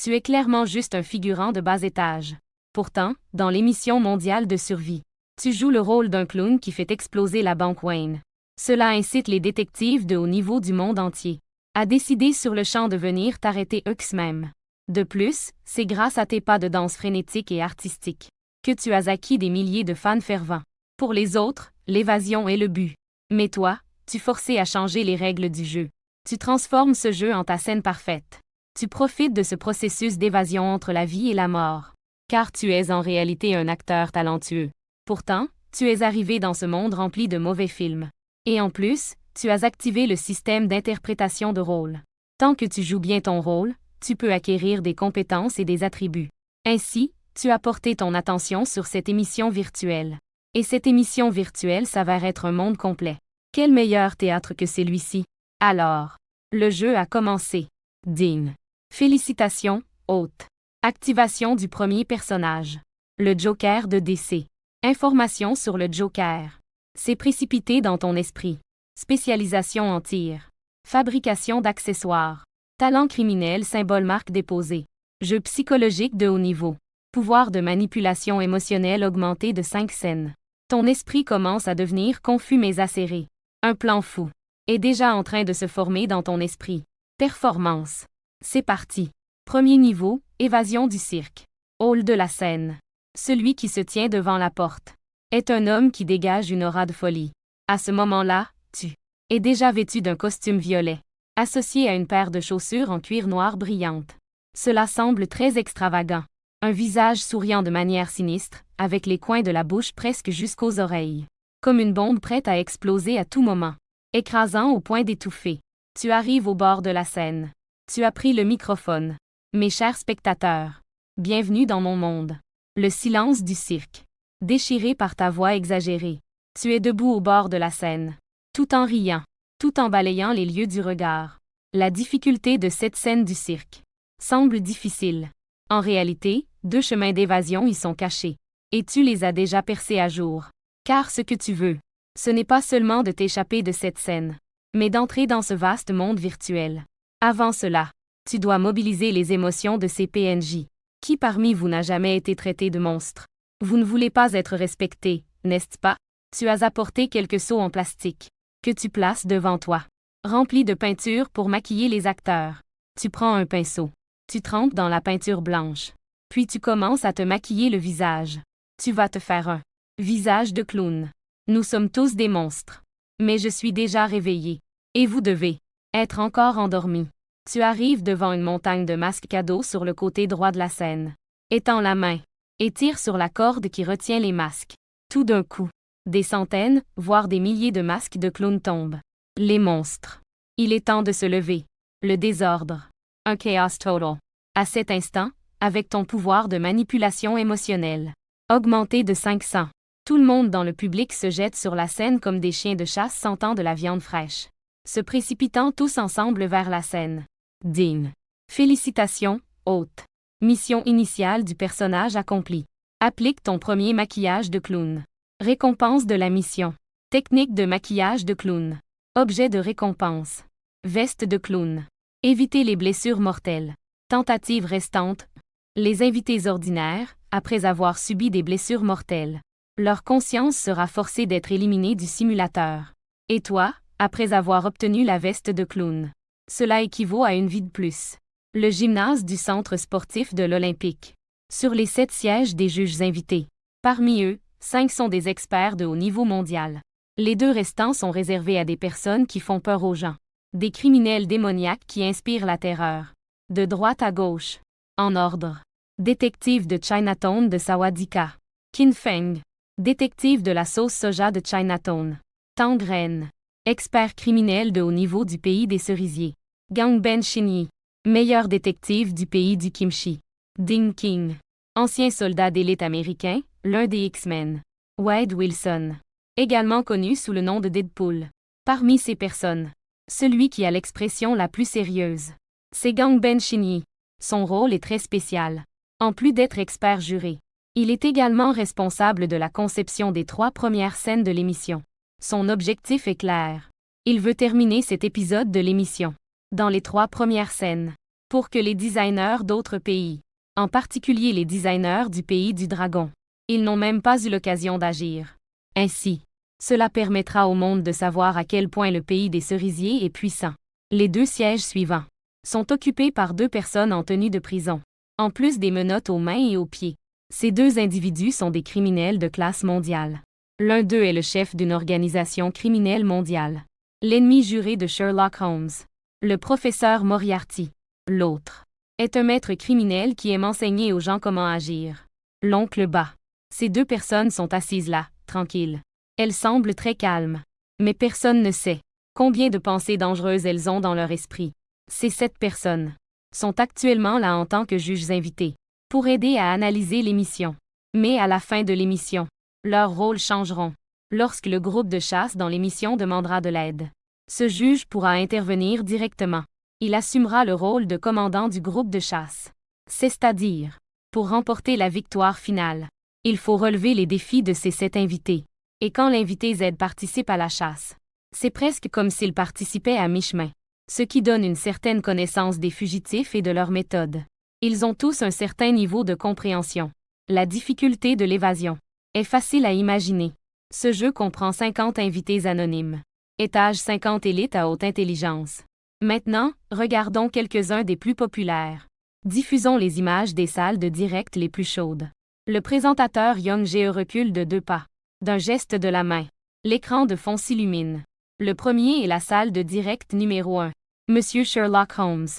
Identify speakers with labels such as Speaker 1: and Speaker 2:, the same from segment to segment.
Speaker 1: Tu es clairement juste un figurant de bas étage. Pourtant, dans l'émission mondiale de survie, tu joues le rôle d'un clown qui fait exploser la banque Wayne. Cela incite les détectives de haut niveau du monde entier à décider sur le champ de venir t'arrêter eux-mêmes. De plus, c'est grâce à tes pas de danse frénétiques et artistiques que tu as acquis des milliers de fans fervents. Pour les autres, l'évasion est le but. Mais toi, tu forces à changer les règles du jeu. Tu transformes ce jeu en ta scène parfaite. Tu profites de ce processus d'évasion entre la vie et la mort. Car tu es en réalité un acteur talentueux. Pourtant, tu es arrivé dans ce monde rempli de mauvais films. Et en plus, tu as activé le système d'interprétation de rôle. Tant que tu joues bien ton rôle, tu peux acquérir des compétences et des attributs. Ainsi, tu as porté ton attention sur cette émission virtuelle. Et cette émission virtuelle s'avère être un monde complet. Quel meilleur théâtre que celui-ci? Alors, le jeu a commencé. Ding. Félicitations, hôte. Activation du premier personnage. Le Joker de DC. Information sur le Joker. C'est précipité dans ton esprit. Spécialisation en tir. Fabrication d'accessoires. Talent criminel symbole marque déposée. Jeu psychologique de haut niveau. Pouvoir de manipulation émotionnelle augmenté de 5 scènes. Ton esprit commence à devenir confus mais acéré. Un plan fou est déjà en train de se former dans ton esprit. Performance. C'est parti. Premier niveau, évasion du cirque. Hall de la scène. Celui qui se tient devant la porte est un homme qui dégage une aura de folie. À ce moment-là, tu es déjà vêtu d'un costume violet, associé à une paire de chaussures en cuir noir brillante. Cela semble très extravagant. Un visage souriant de manière sinistre, avec les coins de la bouche presque jusqu'aux oreilles. Comme une bombe prête à exploser à tout moment. Écrasant au point d'étouffer. Tu arrives au bord de la scène. Tu as pris le microphone. Mes chers spectateurs, bienvenue dans mon monde. Le silence du cirque. Déchiré par ta voix exagérée. Tu es debout au bord de la scène. Tout en riant. Tout en balayant les lieux du regard. La difficulté de cette scène du cirque semble difficile. En réalité, 2 chemins d'évasion y sont cachés. Et tu les as déjà percés à jour. Car ce que tu veux, ce n'est pas seulement de t'échapper de cette scène, mais d'entrer dans ce vaste monde virtuel. Avant cela, tu dois mobiliser les émotions de ces PNJ. Qui parmi vous n'a jamais été traité de monstre? Vous ne voulez pas être respecté, n'est-ce pas? Tu as apporté quelques seaux en plastique, que tu places devant toi, remplis de peinture pour maquiller les acteurs. Tu prends un pinceau. Tu trempes dans la peinture blanche. Puis tu commences à te maquiller le visage. Tu vas te faire un visage de clown. Nous sommes tous des monstres. Mais je suis déjà réveillé. Et vous devez être encore endormi. Tu arrives devant une montagne de masques cadeaux sur le côté droit de la scène. Étends la main et tire sur la corde qui retient les masques. Tout d'un coup, des centaines, voire des milliers de masques de clowns tombent. Les monstres. Il est temps de se lever. Le désordre. Un chaos total. À cet instant, avec ton pouvoir de manipulation émotionnelle augmenté de 500, tout le monde dans le public se jette sur la scène comme des chiens de chasse sentant de la viande fraîche, se précipitant tous ensemble vers la scène. Ding. Félicitations, hôte. Mission initiale du personnage accomplie. Applique ton premier maquillage de clown. Récompense de la mission. Technique de maquillage de clown. Objet de récompense. Veste de clown. Éviter les blessures mortelles. Tentative restante. Les invités ordinaires, après avoir subi des blessures mortelles, leur conscience sera forcée d'être éliminée du simulateur. Et toi, après avoir obtenu la veste de clown. Cela équivaut à une vie de plus. Le gymnase du centre sportif de l'Olympique. Sur les 7 sièges des juges invités. Parmi eux, 5 sont des experts de haut niveau mondial. Les 2 restants sont réservés à des personnes qui font peur aux gens. Des criminels démoniaques qui inspirent la terreur. De droite à gauche. En ordre. Détective de Chinatown de Sawadika. Qin Feng. Détective de la sauce soja de Chinatown. Tang Ren. Expert criminel de haut niveau du pays des cerisiers. Gang Ben Shinyi. Meilleur détective du pays du kimchi. Ding King. Ancien soldat d'élite américain, l'un des X-Men. Wade Wilson. Également connu sous le nom de Deadpool. Parmi ces personnes, celui qui a l'expression la plus sérieuse, c'est Gang Ben Shinyi. Son rôle est très spécial. En plus d'être expert juré, il est également responsable de la conception des 3 premières scènes de l'émission. Son objectif est clair. Il veut terminer cet épisode de l'émission dans les 3 premières scènes. pour que les designers d'autres pays, en particulier les designers du pays du dragon, ils n'ont même pas eu l'occasion d'agir. Ainsi, cela permettra au monde de savoir à quel point le pays des cerisiers est puissant. Les 2 sièges suivants sont occupés par 2 personnes en tenue de prison, en plus des menottes aux mains et aux pieds. Ces 2 individus sont des criminels de classe mondiale. L'un d'eux est le chef d'une organisation criminelle mondiale, l'ennemi juré de Sherlock Holmes, le professeur Moriarty. L'autre est un maître criminel qui aime enseigner aux gens comment agir. L'oncle Bat. Ces 2 personnes sont assises là, tranquilles. Elles semblent très calmes. Mais personne ne sait combien de pensées dangereuses elles ont dans leur esprit. Ces 7 personnes sont actuellement là en tant que juges invités, pour aider à analyser l'émission. Mais à la fin de l'émission, leurs rôles changeront. Lorsque le groupe de chasse dans l'émission demandera de l'aide, ce juge pourra intervenir directement. Il assumera le rôle de commandant du groupe de chasse. C'est-à-dire, pour remporter la victoire finale, il faut relever les défis de ces 7 invités. Et quand l'invité Z participe à la chasse, c'est presque comme s'il participait à mi-chemin, ce qui donne une certaine connaissance des fugitifs et de leur méthode. Ils ont tous un certain niveau de compréhension. La difficulté de l'évasion est facile à imaginer. Ce jeu comprend 50 invités anonymes. Étage 50 élites à haute intelligence. Maintenant, regardons quelques-uns des plus populaires. Diffusons les images des salles de direct les plus chaudes. Le présentateur Young Ge recule de 2 pas. D'un geste de la main, l'écran de fond s'illumine. Le premier est la salle de direct numéro 1. Monsieur Sherlock Holmes.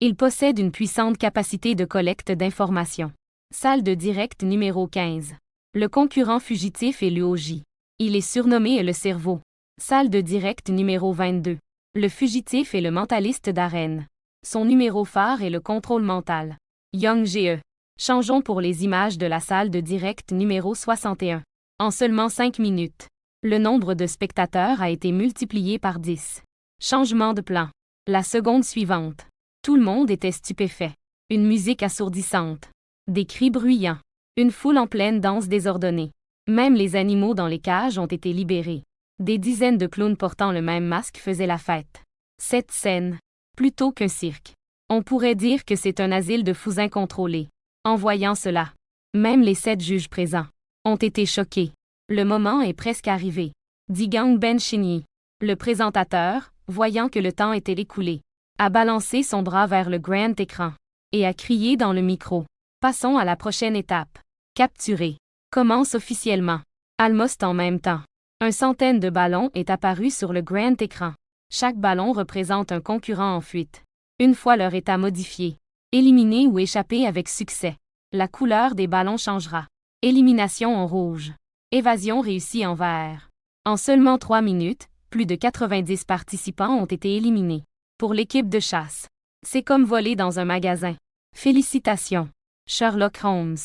Speaker 1: Il possède une puissante capacité de collecte d'informations. Salle de direct numéro 15. Le concurrent fugitif est Luo Ji. Il est surnommé le cerveau. Salle de direct numéro 22. Le fugitif est le mentaliste d'arène. Son numéro phare est le contrôle mental. Young Ge. Changeons pour les images de la salle de direct numéro 61. En seulement 5 minutes, le nombre de spectateurs a été multiplié par 10. Changement de plan. La seconde suivante. Tout le monde était stupéfait. Une musique assourdissante. Des cris bruyants. Une foule en pleine danse désordonnée. Même les animaux dans les cages ont été libérés. Des dizaines de clowns portant le même masque faisaient la fête. Cette scène, plutôt qu'un cirque. On pourrait dire que c'est un asile de fous incontrôlés. En voyant cela, même les 7 juges présents ont été choqués. Le moment est presque arrivé, dit Gang Ben Shinyi. Le présentateur, voyant que le temps était écoulé, a balancé son bras vers le grand écran et a crié dans le micro. Passons à la prochaine étape. Capturé. Commence officiellement. Almost en même temps. Une centaine de ballons est apparu sur le grand écran. Chaque ballon représente un concurrent en fuite. Une fois leur état modifié, éliminé ou échappé avec succès, la couleur des ballons changera. Élimination en rouge. Évasion réussie en vert. En seulement 3 minutes, plus de 90 participants ont été éliminés. Pour l'équipe de chasse, c'est comme voler dans un magasin. Félicitations. Sherlock Holmes.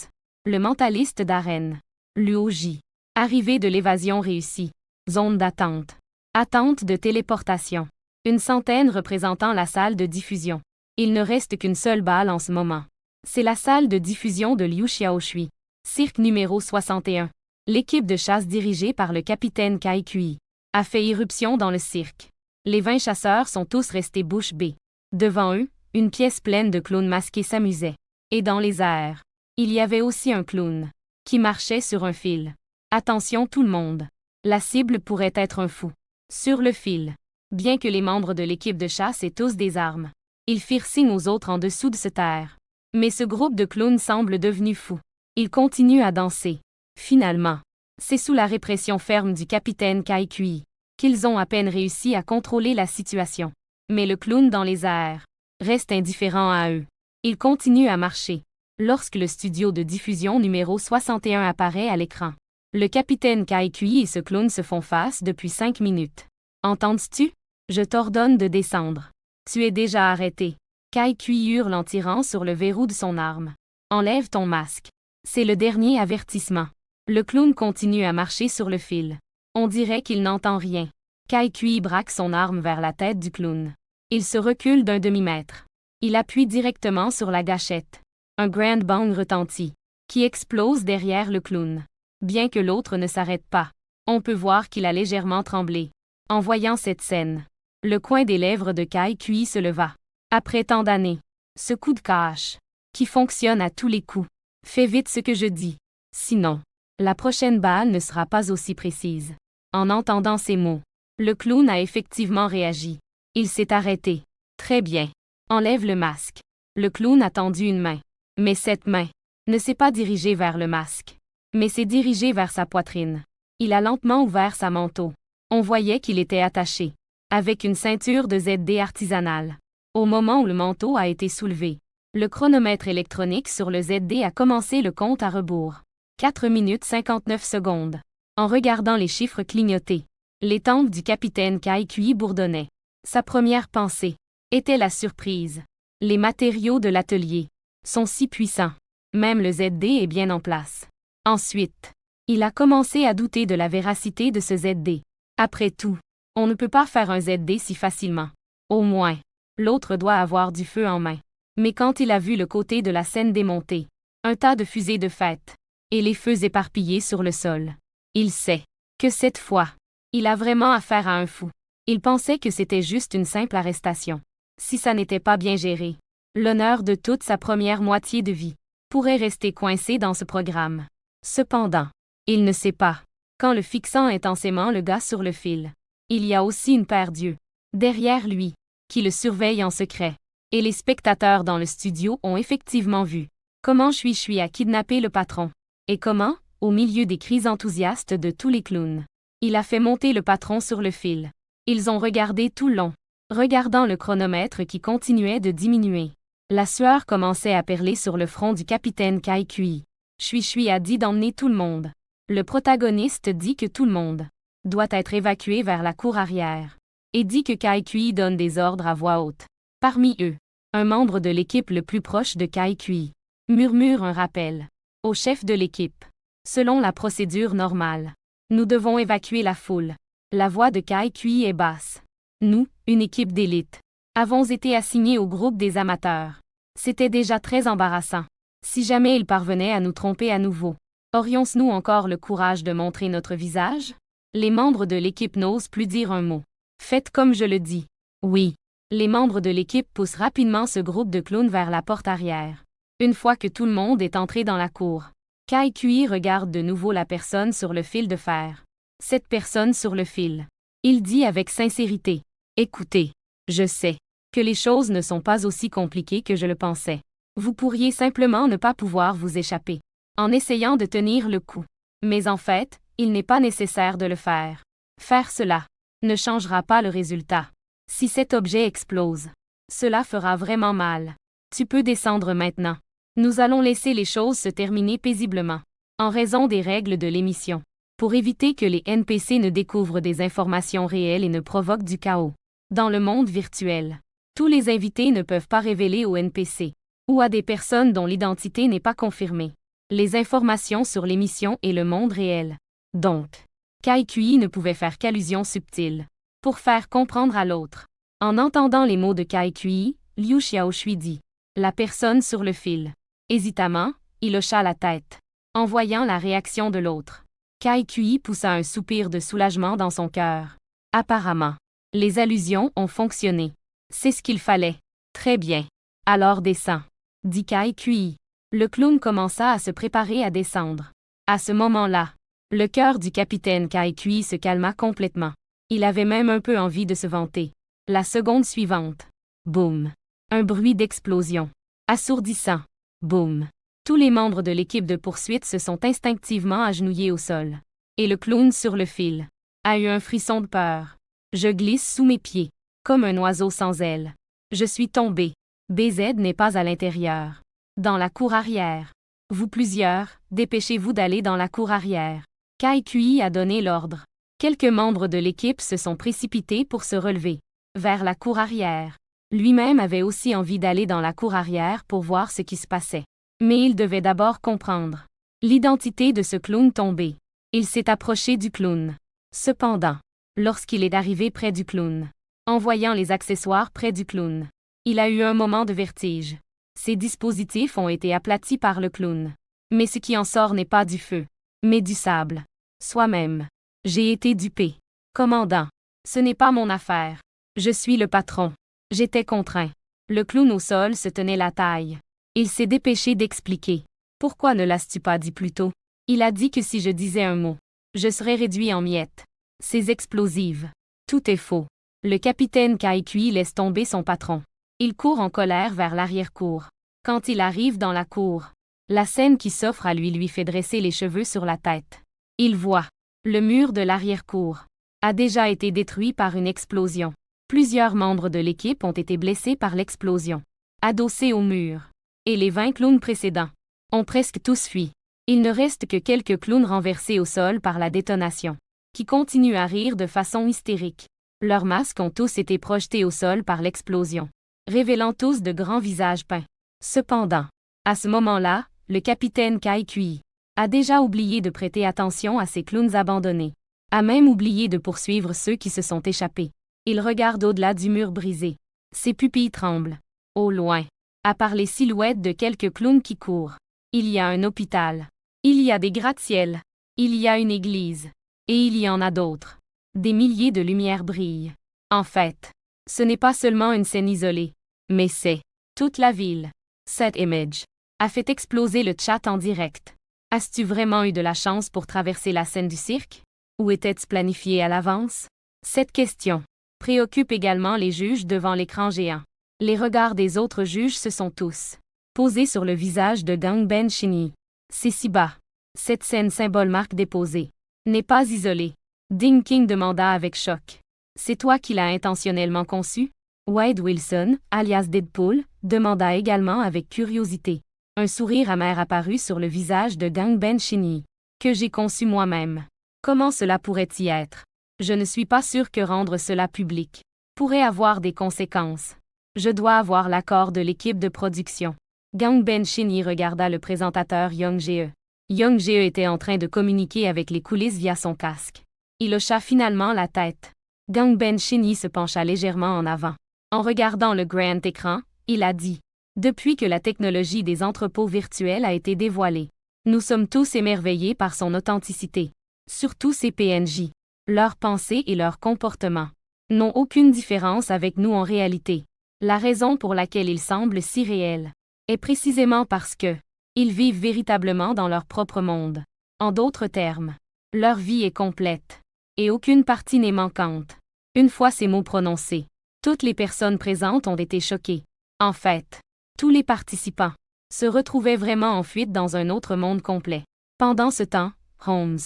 Speaker 1: Le mentaliste d'arène. Luo Ji. Arrivée de l'évasion réussie. Zone d'attente. Attente de téléportation. Une centaine représentant la salle de diffusion. Il ne reste qu'une seule balle en ce moment. C'est la salle de diffusion de Liu Xiaoshui. Cirque numéro 61. L'équipe de chasse dirigée par le capitaine Kai Kui a fait irruption dans le cirque. Les 20 chasseurs sont tous restés bouche bée. Devant eux, une pièce pleine de clowns masqués s'amusait. Et dans les airs, il y avait aussi un clown qui marchait sur un fil. Attention tout le monde. La cible pourrait être un fou. Sur le fil. Bien que les membres de l'équipe de chasse aient tous des armes, ils firent signe aux autres en dessous de se taire. Mais ce groupe de clowns semble devenu fou. Ils continuent à danser. Finalement, c'est sous la répression ferme du capitaine Kai Kui qu'ils ont à peine réussi à contrôler la situation. Mais le clown dans les airs reste indifférent à eux. Il continue à marcher. Lorsque le studio de diffusion numéro 61 apparaît à l'écran, le capitaine Kai Kui et ce clown se font face depuis 5 minutes. Entends-tu? Je t'ordonne de descendre. Tu es déjà arrêté. Kai Kui hurle en tirant sur le verrou de son arme. Enlève ton masque. C'est le dernier avertissement. Le clown continue à marcher sur le fil. On dirait qu'il n'entend rien. Kai Kui braque son arme vers la tête du clown. Il se recule d'un demi-mètre. Il appuie directement sur la gâchette. Un grand bang retentit, qui explose derrière le clown. Bien que l'autre ne s'arrête pas, on peut voir qu'il a légèrement tremblé. En voyant cette scène, le coin des lèvres de Kai Kui se leva. Après tant d'années, Ce coup de cache, qui fonctionne à tous les coups. Fais vite ce que je dis. Sinon, la prochaine balle ne sera pas aussi précise. En entendant ces mots, le clown a effectivement réagi. Il s'est arrêté. Très bien. Enlève le masque. Le clown a tendu une main. Mais cette main ne s'est pas dirigée vers le masque, mais s'est dirigée vers sa poitrine. Il a lentement ouvert sa manteau. On voyait qu'il était attaché, avec une ceinture de ZD artisanale. Au moment où le manteau a été soulevé, le chronomètre électronique sur le ZD a commencé le compte à rebours. 4 minutes 59 secondes. En regardant les chiffres clignoter, les tempes du capitaine Kaikui bourdonnaient. Sa première pensée était la surprise. Les matériaux de l'atelier sont si puissants. Même le ZD est bien en place. Ensuite, il a commencé à douter de la véracité de ce ZD. Après tout, on ne peut pas faire un ZD si facilement. Au moins, l'autre doit avoir du feu en main. Mais quand il a vu le côté de la scène démonté, un tas de fusées de fête, et les feux éparpillés sur le sol, il sait que cette fois, il a vraiment affaire à un fou. Il pensait que c'était juste une simple arrestation. Si ça n'était pas bien géré, l'honneur de toute sa première moitié de vie pourrait rester coincé dans ce programme. Cependant, il ne sait pas. Quand le fixant intensément le gars sur le fil, il y a aussi une paire d'yeux derrière lui, qui le surveille en secret. Et les spectateurs dans le studio ont effectivement vu comment Chui a kidnappé le patron. Et comment, au milieu des cris enthousiastes de tous les clowns, il a fait monter le patron sur le fil. Ils ont regardé tout le long, regardant le chronomètre qui continuait de diminuer. La sueur commençait à perler sur le front du capitaine Kaikui. Chui a dit d'emmener tout le monde. Le protagoniste dit que tout le monde doit être évacué vers la cour arrière. Et dit que Kaikui donne des ordres à voix haute. Parmi eux, un membre de l'équipe le plus proche de Kaikui murmure un rappel au chef de l'équipe. Selon la procédure normale, nous devons évacuer la foule. La voix de Kaikui est basse. Nous, une équipe d'élite, avons été assignés au groupe des amateurs. C'était déjà très embarrassant. Si jamais ils parvenaient à nous tromper à nouveau, aurions-nous encore le courage de montrer notre visage? Les membres de l'équipe n'osent plus dire un mot. Faites comme je le dis. Oui. Les membres de l'équipe poussent rapidement ce groupe de clowns vers la porte arrière. Une fois que tout le monde est entré dans la cour, Kaikui regarde de nouveau la personne sur le fil de fer. Cette personne sur le fil. Il dit avec sincérité. Écoutez, je sais que les choses ne sont pas aussi compliquées que je le pensais. Vous pourriez simplement ne pas pouvoir vous échapper, en essayant de tenir le coup. Mais en fait, il n'est pas nécessaire de le faire. Faire cela ne changera pas le résultat. Si cet objet explose, cela fera vraiment mal. Tu peux descendre maintenant. Nous allons laisser les choses se terminer paisiblement, en raison des règles de l'émission, pour éviter que les NPC ne découvrent des informations réelles et ne provoquent du chaos. Dans le monde virtuel, tous les invités ne peuvent pas révéler aux NPC, ou à des personnes dont l'identité n'est pas confirmée, les informations sur l'émission et le monde réel. Donc, Kaikui ne pouvait faire qu'allusion subtile, pour faire comprendre à l'autre. En entendant les mots de Kaikui, Liu Xiaoshui dit « La personne sur le fil ». Hésitamment, il hocha la tête, en voyant la réaction de l'autre. Kaikui poussa un soupir de soulagement dans son cœur. Apparemment, les allusions ont fonctionné. C'est ce qu'il fallait. Très bien. Alors descends, dit Kaikui. Le clown commença à se préparer à descendre. À ce moment-là, le cœur du capitaine Kaikui se calma complètement. Il avait même un peu envie de se vanter. La seconde suivante. Boum. Un bruit d'explosion. Assourdissant. Boum. Tous les membres de l'équipe de poursuite se sont instinctivement agenouillés au sol. Et le clown sur le fil a eu un frisson de peur. Je glisse sous mes pieds, comme un oiseau sans ailes. Je suis tombé. BZ n'est pas à l'intérieur. Dans la cour arrière. Vous plusieurs, dépêchez-vous d'aller dans la cour arrière. Kaikui a donné l'ordre. Quelques membres de l'équipe se sont précipités pour se relever. Vers la cour arrière. Lui-même avait aussi envie d'aller dans la cour arrière pour voir ce qui se passait. Mais il devait d'abord comprendre l'identité de ce clown tombé. Il s'est approché du clown. Cependant, lorsqu'il est arrivé près du clown, en voyant les accessoires près du clown, il a eu un moment de vertige. Ces dispositifs ont été aplatis par le clown. Mais ce qui en sort n'est pas du feu, mais du sable. Soi-même. J'ai été dupé. Commandant, ce n'est pas mon affaire. Je suis le patron. J'étais contraint. Le clown au sol se tenait la taille. Il s'est dépêché d'expliquer. Pourquoi ne l'as-tu pas dit plus tôt? Il a dit que si je disais un mot, je serais réduit en miettes. Ces explosives. Tout est faux. Le capitaine Kaikui laisse tomber son patron. Il court en colère vers l'arrière-cour. Quand il arrive dans la cour, la scène qui s'offre à lui fait dresser les cheveux sur la tête. Il voit. Le mur de l'arrière-cour a déjà été détruit par une explosion. Plusieurs membres de l'équipe ont été blessés par l'explosion. Adossés au mur. Et les 20 clowns précédents ont presque tous fui. Il ne reste que quelques clowns renversés au sol par la détonation, qui continuent à rire de façon hystérique. Leurs masques ont tous été projetés au sol par l'explosion, révélant tous de grands visages peints. Cependant, à ce moment-là, le capitaine Kaikui a déjà oublié de prêter attention à ces clowns abandonnés, a même oublié de poursuivre ceux qui se sont échappés. Il regarde au-delà du mur brisé. Ses pupilles tremblent. Au loin, à part les silhouettes de quelques clowns qui courent, il y a un hôpital. Il y a des gratte-ciels. Il y a une église. Et il y en a d'autres. Des milliers de lumières brillent. En fait, ce n'est pas seulement une scène isolée, mais c'est toute la ville. Cette image a fait exploser le chat en direct. As-tu vraiment eu de la chance pour traverser la scène du cirque? Ou était-ce planifié à l'avance? Cette question préoccupe également les juges devant l'écran géant. Les regards des autres juges se sont tous posés sur le visage de Gangbin Shinhee. C'est si bas. Cette scène symbole marque déposée n'est pas isolée. Ding King demanda avec choc. C'est toi qui l'as intentionnellement conçu? Wade Wilson, alias Deadpool, demanda également avec curiosité. Un sourire amer apparut sur le visage de Gangbin Shinhee. Que j'ai conçu moi-même. Comment cela pourrait-y être? Je ne suis pas sûr que rendre cela public pourrait avoir des conséquences. Je dois avoir l'accord de l'équipe de production. Gangbin Shinhee regarda le présentateur Young Je. Young Je était en train de communiquer avec les coulisses via son casque. Il hocha finalement la tête. Gangbin Shinhee se pencha légèrement en avant. En regardant le grand écran, il a dit « Depuis que la technologie des entrepôts virtuels a été dévoilée, nous sommes tous émerveillés par son authenticité. Surtout ses PNJ. Leurs pensées et leurs comportements n'ont aucune différence avec nous en réalité. La raison pour laquelle ils semblent si réels est précisément parce que ils vivent véritablement dans leur propre monde. En d'autres termes, leur vie est complète. Et aucune partie n'est manquante. » Une fois ces mots prononcés, toutes les personnes présentes ont été choquées. En fait, tous les participants se retrouvaient vraiment en fuite dans un autre monde complet. Pendant ce temps, Holmes,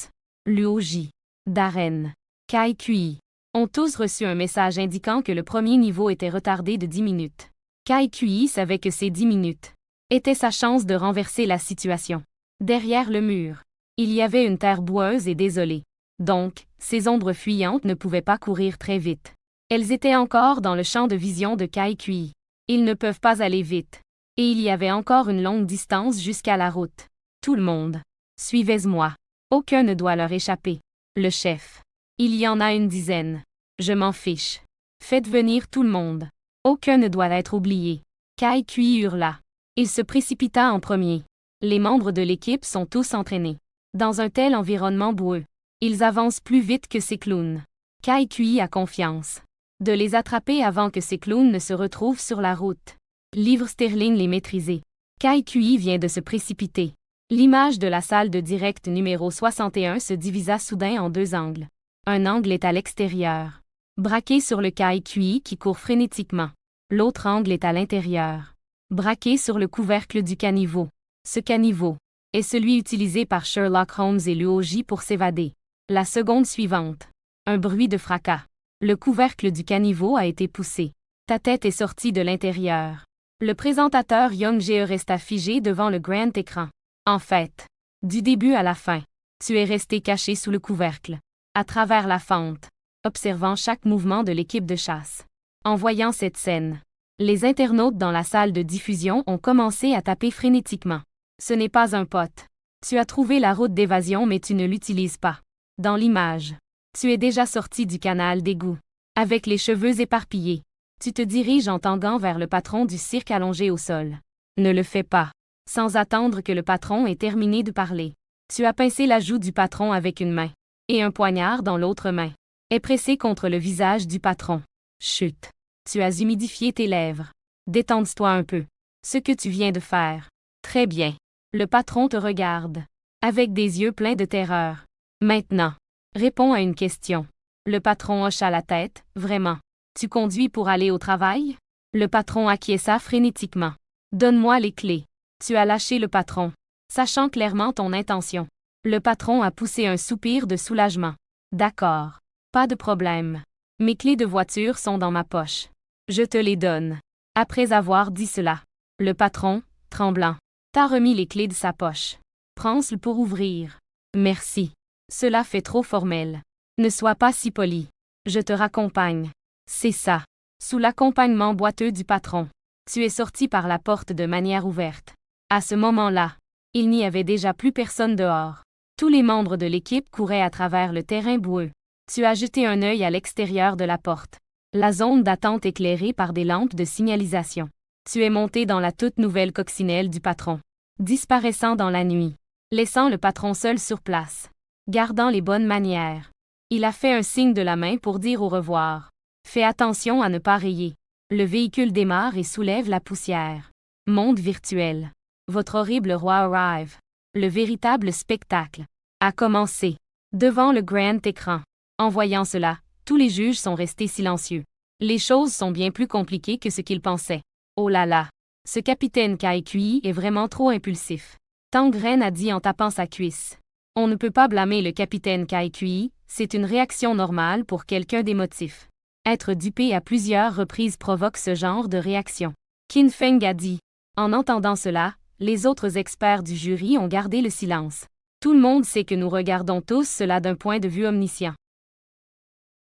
Speaker 1: Luoji, Darren, Kaikui ont tous reçu un message indiquant que le premier niveau était retardé de 10 minutes. Kaikui savait que ces 10 minutes étaient sa chance de renverser la situation. Derrière le mur, il y avait une terre boueuse et désolée. Donc, ces ombres fuyantes ne pouvaient pas courir très vite. Elles étaient encore dans le champ de vision de Kaikui. Ils ne peuvent pas aller vite. Et il y avait encore une longue distance jusqu'à la route. Tout le monde. Suivez-moi. Aucun ne doit leur échapper. Le chef. Il y en a une dizaine. Je m'en fiche. Faites venir tout le monde. Aucun ne doit être oublié. Kaikui hurla. Il se précipita en premier. Les membres de l'équipe sont tous entraînés. Dans un tel environnement boueux, ils avancent plus vite que ces clowns. Kaikui a confiance de les attraper avant que ces clowns ne se retrouvent sur la route. Livre sterling les maîtriser. Kaikui vient de se précipiter. L'image de la salle de direct numéro 61 se divisa soudain en deux angles. Un angle est à l'extérieur, braqué sur le Kaikui qui court frénétiquement. L'autre angle est à l'intérieur, braqué sur le couvercle du caniveau. Ce caniveau est celui utilisé par Sherlock Holmes et Luoji pour s'évader. La seconde suivante. Un bruit de fracas. Le couvercle du caniveau a été poussé. Ta tête est sortie de l'intérieur. Le présentateur Young Je resta figé devant le grand écran. En fait, du début à la fin, tu es resté caché sous le couvercle, à travers la fente, observant chaque mouvement de l'équipe de chasse. En voyant cette scène, les internautes dans la salle de diffusion ont commencé à taper frénétiquement. Ce n'est pas un pote. Tu as trouvé la route d'évasion mais tu ne l'utilises pas. Dans l'image, tu es déjà sorti du canal d'égout. Avec les cheveux éparpillés, tu te diriges en tanguant vers le patron du cirque allongé au sol. Ne le fais pas. Sans attendre que le patron ait terminé de parler. Tu as pincé la joue du patron avec une main. Et un poignard dans l'autre main est pressé contre le visage du patron. Chut. Tu as humidifié tes lèvres. Détends-toi un peu. Ce que tu viens de faire. Très bien. Le patron te regarde. Avec des yeux pleins de terreur. Maintenant. Réponds à une question. Le patron hocha la tête, vraiment. Tu conduis pour aller au travail? Le patron acquiesça frénétiquement. Donne-moi les clés. Tu as lâché le patron. Sachant clairement ton intention. Le patron a poussé un soupir de soulagement. D'accord. Pas de problème. Mes clés de voiture sont dans ma poche. Je te les donne. Après avoir dit cela, le patron, tremblant, t'a remis les clés de sa poche. Prends-le pour ouvrir. Merci. Cela fait trop formel. Ne sois pas si poli. Je te raccompagne. C'est ça. Sous l'accompagnement boiteux du patron, tu es sorti par la porte de manière ouverte. À ce moment-là, il n'y avait déjà plus personne dehors. Tous les membres de l'équipe couraient à travers le terrain boueux. Tu as jeté un œil à l'extérieur de la porte. La zone d'attente éclairée par des lampes de signalisation. Tu es monté dans la toute nouvelle coccinelle du patron. Disparaissant dans la nuit. Laissant le patron seul sur place. Gardant les bonnes manières. Il a fait un signe de la main pour dire au revoir. Fais attention à ne pas rayer. Le véhicule démarre et soulève la poussière. Monde virtuel. Votre horrible roi arrive. Le véritable spectacle a commencé. Devant le grand écran. En voyant cela, tous les juges sont restés silencieux. Les choses sont bien plus compliquées que ce qu'ils pensaient. Oh là là! Ce capitaine Kaikui est vraiment trop impulsif. Tangren a dit en tapant sa cuisse. On ne peut pas blâmer le capitaine Kaikui, c'est une réaction normale pour quelqu'un d'émotif. Être dupé à plusieurs reprises provoque ce genre de réaction. Qin Feng a dit. En entendant cela, les autres experts du jury ont gardé le silence. Tout le monde sait que nous regardons tous cela d'un point de vue omniscient.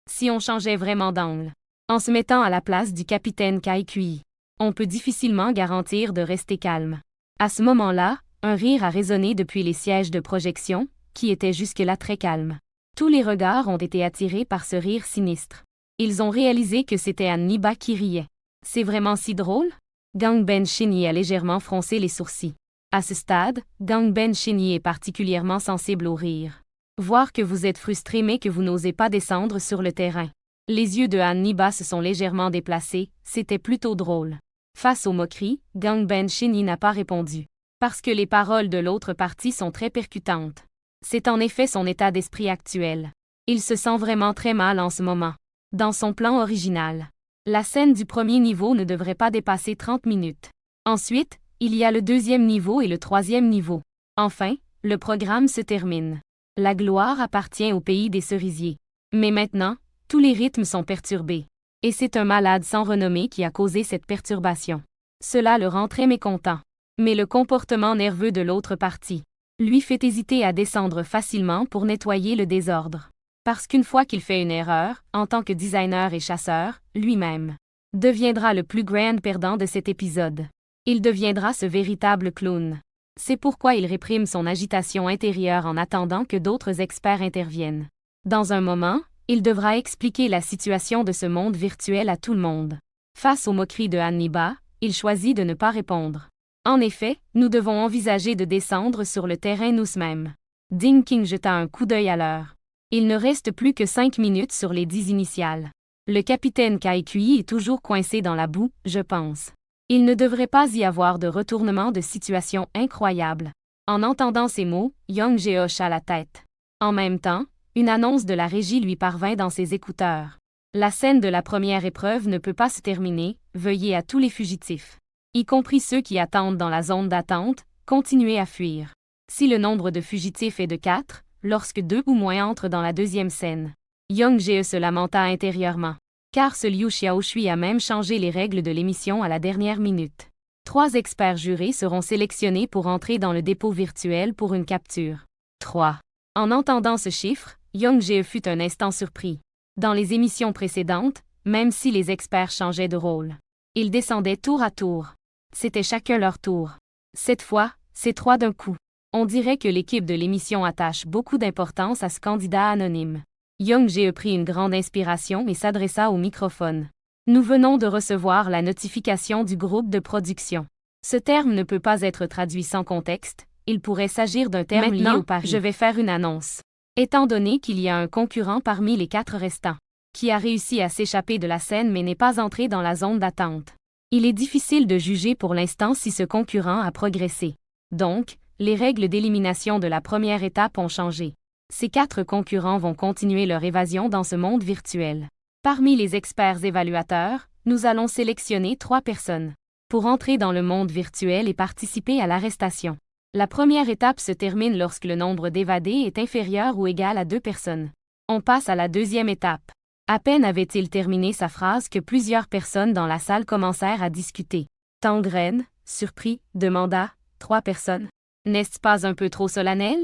Speaker 1: Si on changeait vraiment d'angle, en se mettant à la place du capitaine Kaikui, on peut difficilement garantir de rester calme. À ce moment-là, un rire a résonné depuis les sièges de projection, qui étaient jusque-là très calmes. Tous les regards ont été attirés par ce rire sinistre. Ils ont réalisé que c'était Anniba qui riait. C'est vraiment si drôle? Gang Ben Shinyi a légèrement froncé les sourcils. À ce stade, Gang Ben Shinyi est particulièrement sensible au rire. Voir que vous êtes frustré mais que vous n'osez pas descendre sur le terrain. Les yeux de Anniba se sont légèrement déplacés, c'était plutôt drôle. Face aux moqueries, Gang Ben Shinyi n'a pas répondu. Parce que les paroles de l'autre partie sont très percutantes. C'est en effet son état d'esprit actuel. Il se sent vraiment très mal en ce moment. Dans son plan original, la scène du premier niveau ne devrait pas dépasser 30 minutes. Ensuite, il y a le deuxième niveau et le troisième niveau. Enfin, le programme se termine. La gloire appartient au pays des cerisiers. Mais maintenant, tous les rythmes sont perturbés. Et c'est un malade sans renommée qui a causé cette perturbation. Cela le rend très mécontent. Mais le comportement nerveux de l'autre partie lui fait hésiter à descendre facilement pour nettoyer le désordre. Parce qu'une fois qu'il fait une erreur, en tant que designer et chasseur, lui-même deviendra le plus grand perdant de cet épisode. Il deviendra ce véritable clown. C'est pourquoi il réprime son agitation intérieure en attendant que d'autres experts interviennent. Dans un moment, il devra expliquer la situation de ce monde virtuel à tout le monde. Face aux moqueries de Anniba, il choisit de ne pas répondre. En effet, nous devons envisager de descendre sur le terrain nous-mêmes. Ding King jeta un coup d'œil à l'heure. Il ne reste plus que 5 minutes sur les 10 initiales. Le capitaine Kaikui est toujours coincé dans la boue, je pense. Il ne devrait pas y avoir de retournement de situation incroyable. En entendant ces mots, Young Jae hocha la tête. En même temps, une annonce de la régie lui parvint dans ses écouteurs. La scène de la première épreuve ne peut pas se terminer, veuillez à tous les fugitifs, y compris ceux qui attendent dans la zone d'attente, continuer à fuir. Si le nombre de fugitifs est de 4, lorsque 2 ou moins entrent dans la deuxième scène. Young Jae se lamenta intérieurement. Car ce Liu Xiaoshui a même changé les règles de l'émission à la dernière minute. 3 experts jurés seront sélectionnés pour entrer dans le dépôt virtuel pour une capture. 3. En entendant ce chiffre, Young Jae fut un instant surpris. Dans les émissions précédentes, même si les experts changeaient de rôle, ils descendaient tour à tour. C'était chacun leur tour. Cette fois, c'est 3 d'un coup. On dirait que l'équipe de l'émission attache beaucoup d'importance à ce candidat anonyme. Young Jae prit une grande inspiration et s'adressa au microphone. Nous venons de recevoir la notification du groupe de production. Ce terme ne peut pas être traduit sans contexte, il pourrait s'agir d'un terme lié au pari. Je vais faire une annonce. Étant donné qu'il y a un concurrent parmi les 4 restants, qui a réussi à s'échapper de la scène mais n'est pas entré dans la zone d'attente, Il est difficile de juger pour l'instant si ce concurrent a progressé. Donc, les règles d'élimination de la première étape ont changé. Ces 4 concurrents vont continuer leur évasion dans ce monde virtuel. Parmi les experts évaluateurs, nous allons sélectionner 3 personnes pour entrer dans le monde virtuel et participer à l'arrestation. La première étape se termine lorsque le nombre d'évadés est inférieur ou égal à 2 personnes. On passe à la deuxième étape. À peine avait-il terminé sa phrase que plusieurs personnes dans la salle commencèrent à discuter. Tanggren, surpris, demanda « 3 personnes. N'est-ce pas un peu trop solennel?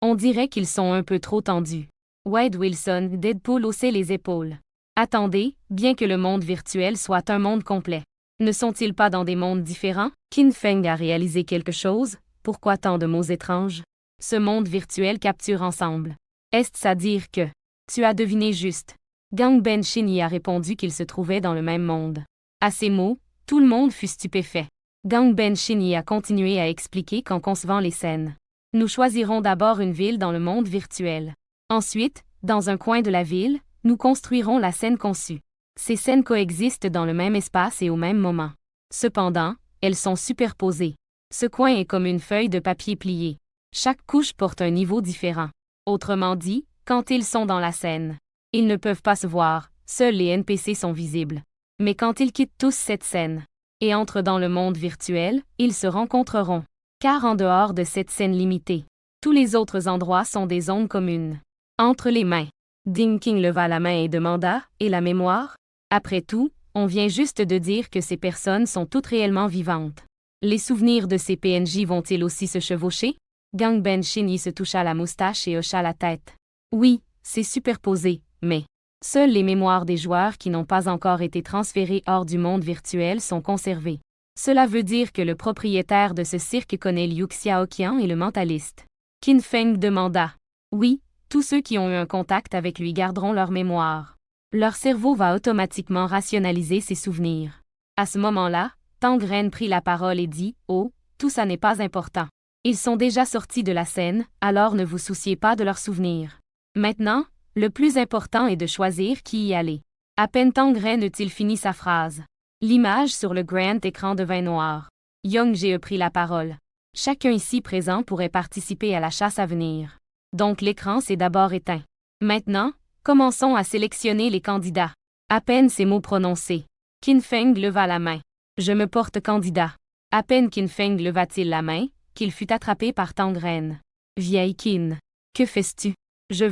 Speaker 1: On dirait qu'ils sont un peu trop tendus. » Wade Wilson, Deadpool haussait les épaules. Attendez, bien que le monde virtuel soit un monde complet. Ne sont-ils pas dans des mondes différents? Qin Feng a réalisé quelque chose. Pourquoi tant de mots étranges? Ce monde virtuel capture ensemble. Est-ce à dire que... Tu as deviné juste. Gang Ben-Shin y a répondu qu'il se trouvait dans le même monde. À ces mots, tout le monde fut stupéfait. Gang Ben-Shin y a continué à expliquer qu'en concevant les scènes, nous choisirons d'abord une ville dans le monde virtuel. Ensuite, dans un coin de la ville, nous construirons la scène conçue. Ces scènes coexistent dans le même espace et au même moment. Cependant, elles sont superposées. Ce coin est comme une feuille de papier pliée. Chaque couche porte un niveau différent. Autrement dit, quand ils sont dans la scène, ils ne peuvent pas se voir, seuls les NPC sont visibles. Mais quand ils quittent tous cette scène et entrent dans le monde virtuel, ils se rencontreront. Car en dehors de cette scène limitée, tous les autres endroits sont des zones communes. Entre les mains. Ding King leva la main et demanda « Et la mémoire? » Après tout, on vient juste de dire que ces personnes sont toutes réellement vivantes. Les souvenirs de ces PNJ vont-ils aussi se chevaucher? Gang Ben-Shin se toucha la moustache et hocha la tête. Oui, c'est superposé, mais seules les mémoires des joueurs qui n'ont pas encore été transférées hors du monde virtuel sont conservées. Cela veut dire que le propriétaire de ce cirque connaît Liu Xiaoqian et le mentaliste. Qin Feng demanda. Oui, tous ceux qui ont eu un contact avec lui garderont leur mémoire. Leur cerveau va automatiquement rationaliser ses souvenirs. À ce moment-là, Tanggren prit la parole et dit « Oh, tout ça n'est pas important. Ils sont déjà sortis de la scène, alors ne vous souciez pas de leurs souvenirs. Maintenant, le plus important est de choisir qui y aller. » À peine Tanggren eut-il fini sa phrase. L'image sur le grand écran devint noire. Young Ge prit la parole. Chacun ici présent pourrait participer à la chasse à venir. Donc l'écran s'est d'abord éteint. Maintenant, commençons à sélectionner les candidats. À peine ces mots prononcés, Qin Feng leva la main. Je me porte candidat. À peine Qin Feng leva-t-il la main, qu'il fut attrapé par Tanggren. Vieille Qin. Que fais-tu? Je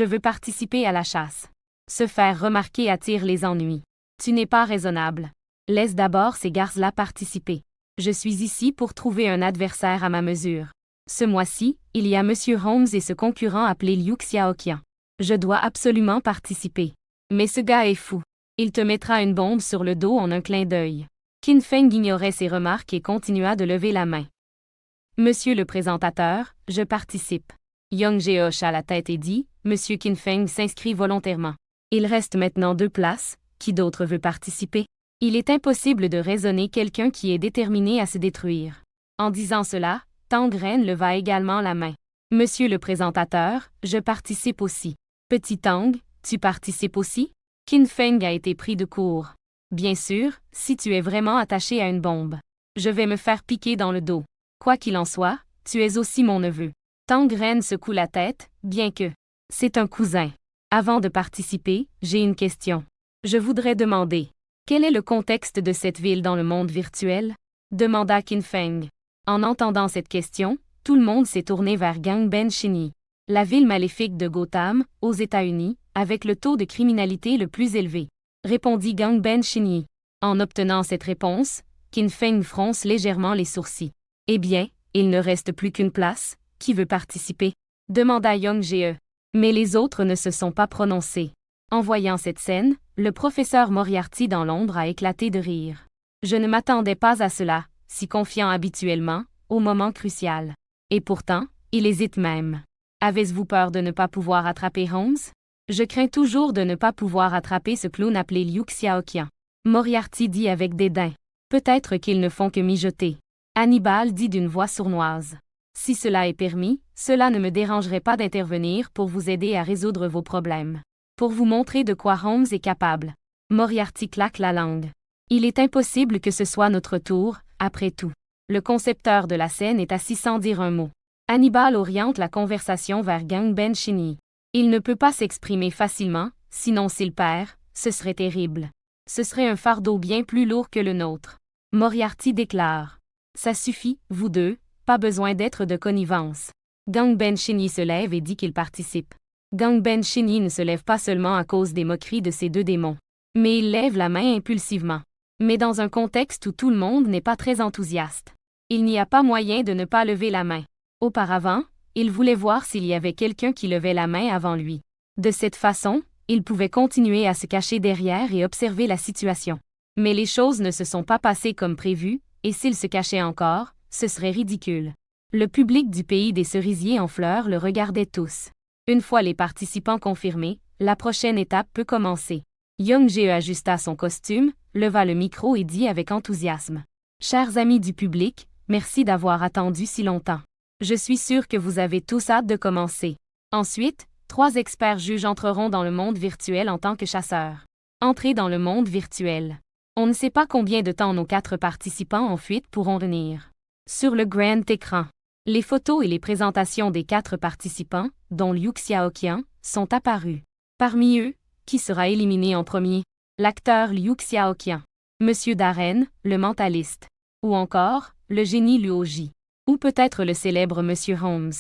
Speaker 1: veux participer à la chasse. Se faire remarquer attire les ennuis. Tu n'es pas raisonnable. Laisse d'abord ces garces-là participer. Je suis ici pour trouver un adversaire à ma mesure. Ce mois-ci, il y a Monsieur Holmes et ce concurrent appelé Liu Xiaoqian. Je dois absolument participer. Mais ce gars est fou. Il te mettra une bombe sur le dos en un clin d'œil. Qin Feng ignorait ces remarques et continua de lever la main. Monsieur le présentateur, je participe. Young Ge hocha la tête et dit, Monsieur Qin Feng s'inscrit volontairement. Il reste maintenant 2 places, qui d'autre veut participer? Il est impossible de raisonner quelqu'un qui est déterminé à se détruire. En disant cela, Tanggren leva également la main. Monsieur le présentateur, je participe aussi. Petit Tang, tu participes aussi? Qin Feng a été pris de court. Bien sûr, si tu es vraiment attaché à une bombe. Je vais me faire piquer dans le dos. Quoi qu'il en soit, tu es aussi mon neveu. Tanggren secoue la tête, bien que c'est un cousin. Avant de participer, j'ai une question. Je voudrais demander, quel est le contexte de cette ville dans le monde virtuel? Demanda Qin Feng. En entendant cette question, tout le monde s'est tourné vers Gang Ben-Shin, la ville maléfique de Gotham, aux États-Unis, avec le taux de criminalité le plus élevé. Répondit Gang Ben-Shin. En obtenant cette réponse, Qin Feng fronce légèrement les sourcils. Eh bien, il ne reste plus qu'une place. Qui veut participer? Demanda Young Ge. Mais les autres ne se sont pas prononcés. En voyant cette scène, le professeur Moriarty dans l'ombre a éclaté de rire. Je ne m'attendais pas à cela, si confiant habituellement, au moment crucial. Et pourtant, il hésite même. Avez-vous peur de ne pas pouvoir attraper Holmes? Je crains toujours de ne pas pouvoir attraper ce clown appelé Liu Xiaoqian. Moriarty dit avec dédain. Peut-être qu'ils ne font que mijoter. Hannibal dit d'une voix sournoise. Si cela est permis, cela ne me dérangerait pas d'intervenir pour vous aider à résoudre vos problèmes. Pour vous montrer de quoi Holmes est capable. Moriarty claque la langue. Il est impossible que ce soit notre tour, après tout. Le concepteur de la scène est assis sans dire un mot. Hannibal oriente la conversation vers Gang Ben Shinny. Il ne peut pas s'exprimer facilement, sinon s'il perd, ce serait terrible. Ce serait un fardeau bien plus lourd que le nôtre. Moriarty déclare. Ça suffit, vous deux, pas besoin d'être de connivence. Gang Ben Shinny se lève et dit qu'il participe. Gang Ben Shinny ne se lève pas seulement à cause des moqueries de ces deux démons. Mais il lève la main impulsivement. Mais dans un contexte où tout le monde n'est pas très enthousiaste. Il n'y a pas moyen de ne pas lever la main. Auparavant, il voulait voir s'il y avait quelqu'un qui levait la main avant lui. De cette façon, il pouvait continuer à se cacher derrière et observer la situation. Mais les choses ne se sont pas passées comme prévu, et s'il se cachait encore, ce serait ridicule. Le public du pays des cerisiers en fleurs le regardait tous. Une fois les participants confirmés, la prochaine étape peut commencer. Young Ge ajusta son costume, leva le micro et dit avec enthousiasme. Chers amis du public, merci d'avoir attendu si longtemps. Je suis sûr que vous avez tous hâte de commencer. Ensuite, 3 experts juges entreront dans le monde virtuel en tant que chasseurs. Entrez dans le monde virtuel. On ne sait pas combien de temps nos 4 participants en fuite pourront venir. Sur le grand écran, les photos et les présentations des 4 participants, dont Liu Xiaoqian, sont apparues. Parmi eux, qui sera éliminé en premier? L'acteur Liu Xiaoqian. Monsieur Darren, le mentaliste. Ou encore, le génie Luoji. Ou peut-être le célèbre Monsieur Holmes.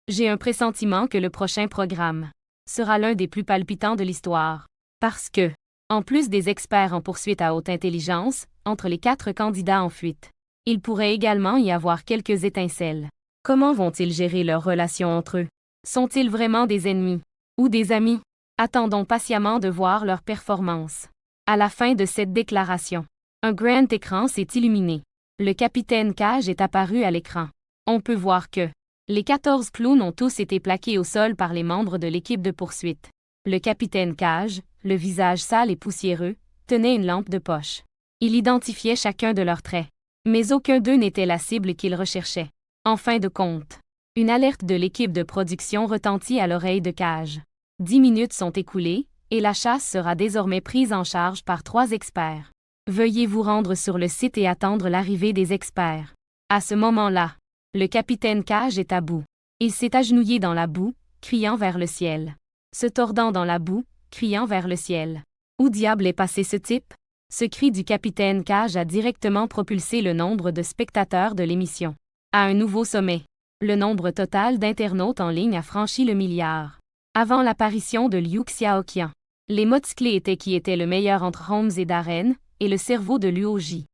Speaker 1: J'ai un pressentiment que le prochain programme sera l'un des plus palpitants de l'histoire. Parce que, en plus des experts en poursuite à haute intelligence, entre les 4 candidats en fuite, il pourrait également y avoir quelques étincelles. Comment vont-ils gérer leurs relations entre eux? Sont-ils vraiment des ennemis? Ou des amis? Attendons patiemment de voir leur performance. À la fin de cette déclaration, un grand écran s'est illuminé. Le capitaine Cage est apparu à l'écran. On peut voir que les 14 clowns ont tous été plaqués au sol par les membres de l'équipe de poursuite. Le capitaine Cage, le visage sale et poussiéreux, tenait une lampe de poche. Il identifiait chacun de leurs traits. Mais aucun d'eux n'était la cible qu'il recherchait. En fin de compte, une alerte de l'équipe de production retentit à l'oreille de Cage. 10 minutes sont écoulées, et la chasse sera désormais prise en charge par 3 experts. Veuillez vous rendre sur le site et attendre l'arrivée des experts. À ce moment-là, le capitaine Cage est à bout. Il s'est agenouillé dans la boue, criant vers le ciel. Se tordant dans la boue, criant vers le ciel. Où diable est passé ce type? Ce cri du capitaine Cage a directement propulsé le nombre de spectateurs de l'émission à un nouveau sommet. Le nombre total d'internautes en ligne a franchi le milliard. Avant l'apparition de Liu Xiaoqian, les mots-clés étaient qui était le meilleur entre Holmes et Darren, et le cerveau de Luoji.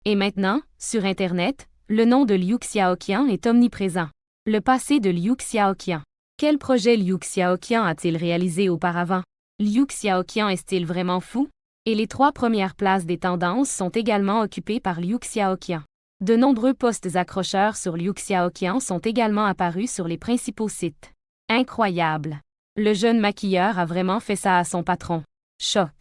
Speaker 1: Et maintenant, sur Internet, le nom de Liu Xiaoqian est omniprésent. Le passé de Liu Xiaoqian. Quel projet Liu Xiaoqian a-t-il réalisé auparavant? Liu Xiaoqian est-il vraiment fou? Et les 3 premières places des tendances sont également occupées par Liu Xiaoqian. De nombreux posts accrocheurs sur Liu Xiaoqian sont également apparus sur les principaux sites. Incroyable! Le jeune maquilleur a vraiment fait ça à son patron. Choc!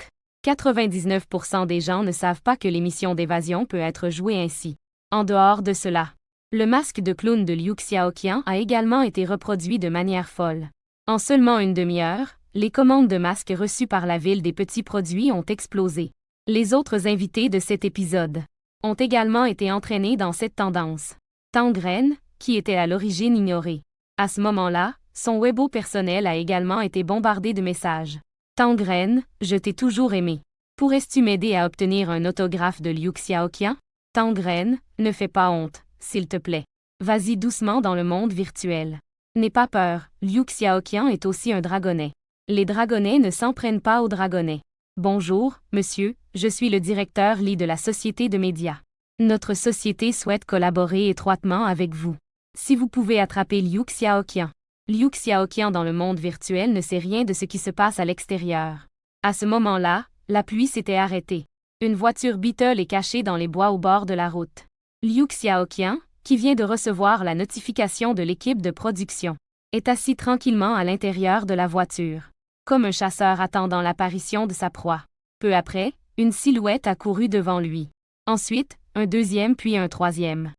Speaker 1: 99% des gens ne savent pas que l'émission d'évasion peut être jouée ainsi. En dehors de cela, le masque de clown de Liu Xiaoqian a également été reproduit de manière folle. En seulement une demi-heure, les commandes de masques reçues par la ville des petits produits ont explosé. Les autres invités de cet épisode ont également été entraînés dans cette tendance. Tangren, qui était à l'origine ignoré. À ce moment-là, son Weibo personnel a également été bombardé de messages. Tangren, je t'ai toujours aimé. Pourrais-tu m'aider à obtenir un autographe de Liu Xiaoqian? Tangren, ne fais pas honte, s'il te plaît. Vas-y doucement dans le monde virtuel. N'aie pas peur, Liu Xiaoqian est aussi un dragonnet. Les dragonnets ne s'en prennent pas aux dragonnets. Bonjour, monsieur, je suis le directeur Lee de la société de médias. Notre société souhaite collaborer étroitement avec vous. Si vous pouvez attraper Liu Xiaoqian. Liu Xiaoqian dans le monde virtuel ne sait rien de ce qui se passe à l'extérieur. À ce moment-là, la pluie s'était arrêtée. Une voiture Beetle est cachée dans les bois au bord de la route. Liu Xiaoqian, qui vient de recevoir la notification de l'équipe de production, est assis tranquillement à l'intérieur de la voiture, comme un chasseur attendant l'apparition de sa proie. Peu après, une silhouette a couru devant lui. Ensuite, un deuxième puis un troisième.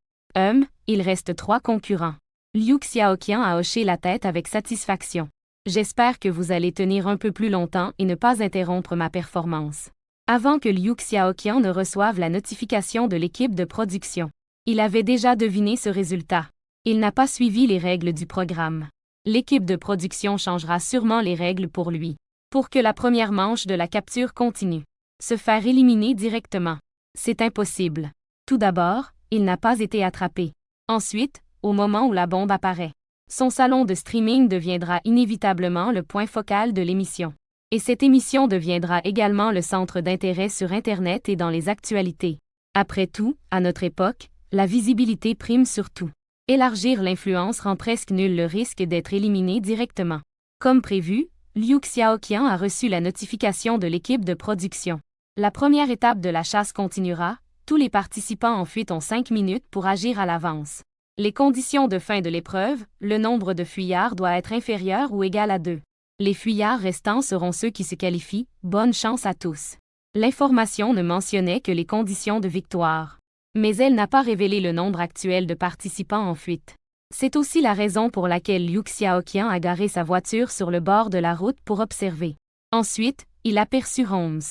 Speaker 1: Il reste 3 concurrents. Liu Xiaoqian a hoché la tête avec satisfaction. J'espère que vous allez tenir un peu plus longtemps et ne pas interrompre ma performance. Avant que Liu Xiaoqian ne reçoive la notification de l'équipe de production. Il avait déjà deviné ce résultat. Il n'a pas suivi les règles du programme. L'équipe de production changera sûrement les règles pour lui. Pour que la première manche de la capture continue. Se faire éliminer directement. C'est impossible. Tout d'abord, il n'a pas été attrapé. Ensuite, au moment où la bombe apparaît, son salon de streaming deviendra inévitablement le point focal de l'émission. Et cette émission deviendra également le centre d'intérêt sur Internet et dans les actualités. Après tout, à notre époque, la visibilité prime sur tout. Élargir l'influence rend presque nul le risque d'être éliminé directement. Comme prévu, Liu Xiaoqian a reçu la notification de l'équipe de production. La première étape de la chasse continuera, tous les participants en fuite ont 5 minutes pour agir à l'avance. Les conditions de fin de l'épreuve, le nombre de fuyards doit être inférieur ou égal à 2. Les fuyards restants seront ceux qui se qualifient, bonne chance à tous. L'information ne mentionnait que les conditions de victoire. Mais elle n'a pas révélé le nombre actuel de participants en fuite. C'est aussi la raison pour laquelle Liu Xiaoqian a garé sa voiture sur le bord de la route pour observer. Ensuite, il aperçut Holmes.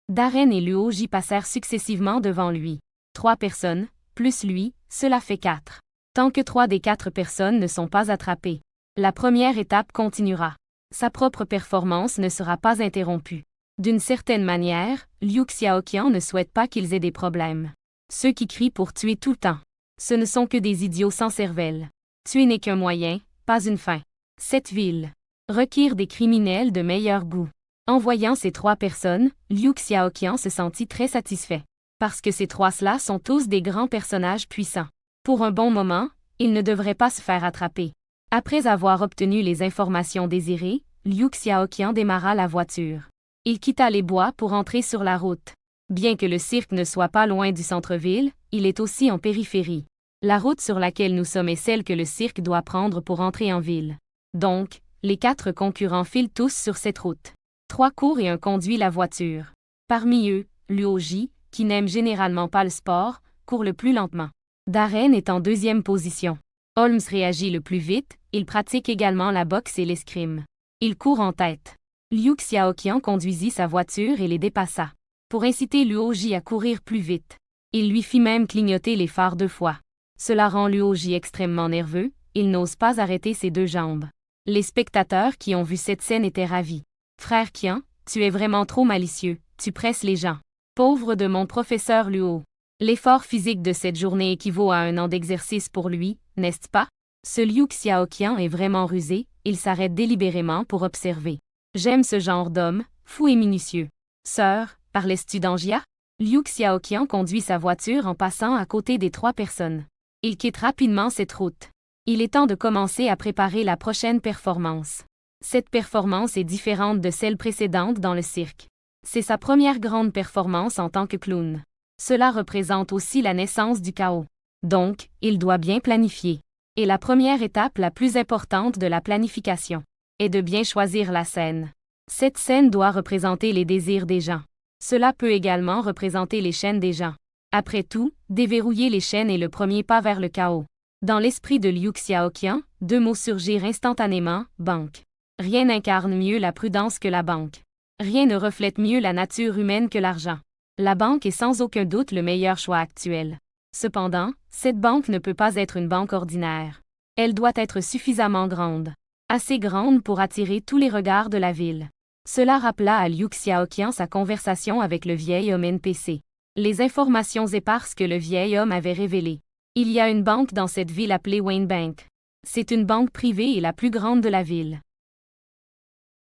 Speaker 1: Darren et Luo Ji passèrent successivement devant lui. 3 personnes, plus lui, cela fait 4. Tant que 3 des 4 personnes ne sont pas attrapées, la première étape continuera. Sa propre performance ne sera pas interrompue. D'une certaine manière, Liu Xiaoqian ne souhaite pas qu'ils aient des problèmes. Ceux qui crient pour tuer tout le temps. Ce ne sont que des idiots sans cervelle. Tuer n'est qu'un moyen, pas une fin. Cette ville requiert des criminels de meilleur goût. En voyant ces 3 personnes, Liu Xiaoqian se sentit très satisfait. Parce que ces 3-là sont tous des grands personnages puissants. Pour un bon moment, ils ne devraient pas se faire attraper. Après avoir obtenu les informations désirées, Liu Xiaoqian démarra la voiture. Il quitta les bois pour entrer sur la route. Bien que le cirque ne soit pas loin du centre-ville, il est aussi en périphérie. La route sur laquelle nous sommes est celle que le cirque doit prendre pour entrer en ville. Donc, les 4 concurrents filent tous sur cette route. 3 courent et 1 conduit la voiture. Parmi eux, Luo Ji, qui n'aime généralement pas le sport, court le plus lentement. Darren est en 2e position. Holmes réagit le plus vite, il pratique également la boxe et l'escrime. Il court en tête. Liu Xiaoqian conduisit sa voiture et les dépassa. Pour inciter Luo Ji à courir plus vite. Il lui fit même clignoter les phares 2 fois. Cela rend Luo Ji extrêmement nerveux, il n'ose pas arrêter ses 2 jambes. Les spectateurs qui ont vu cette scène étaient ravis. Frère Qian, tu es vraiment trop malicieux, tu presses les gens. Pauvre de mon professeur Luo. L'effort physique de cette journée équivaut à 1 an d'exercice pour lui, n'est-ce pas? Ce Liu Xiaoqian est vraiment rusé, il s'arrête délibérément pour observer. J'aime ce genre d'homme, fou et minutieux. Sœur, parlais-tu d'Angia? Liu Xiaoqian conduit sa voiture en passant à côté des 3 personnes. Il quitte rapidement cette route. Il est temps de commencer à préparer la prochaine performance. Cette performance est différente de celle précédente dans le cirque. C'est sa première grande performance en tant que clown. Cela représente aussi la naissance du chaos. Donc, il doit bien planifier. Et la première étape la plus importante de la planification est de bien choisir la scène. Cette scène doit représenter les désirs des gens. Cela peut également représenter les chaînes des gens. Après tout, déverrouiller les chaînes est le premier pas vers le chaos. Dans l'esprit de Liu Xiaoqian, 2 mots surgirent instantanément, banque. Rien n'incarne mieux la prudence que la banque. Rien ne reflète mieux la nature humaine que l'argent. La banque est sans aucun doute le meilleur choix actuel. Cependant, cette banque ne peut pas être une banque ordinaire. Elle doit être suffisamment grande. Assez grande pour attirer tous les regards de la ville. Cela rappela à Liu Xiaoqian sa conversation avec le vieil homme NPC. Les informations éparses que le vieil homme avait révélées. Il y a une banque dans cette ville appelée Wayne Bank. C'est une banque privée et la plus grande de la ville.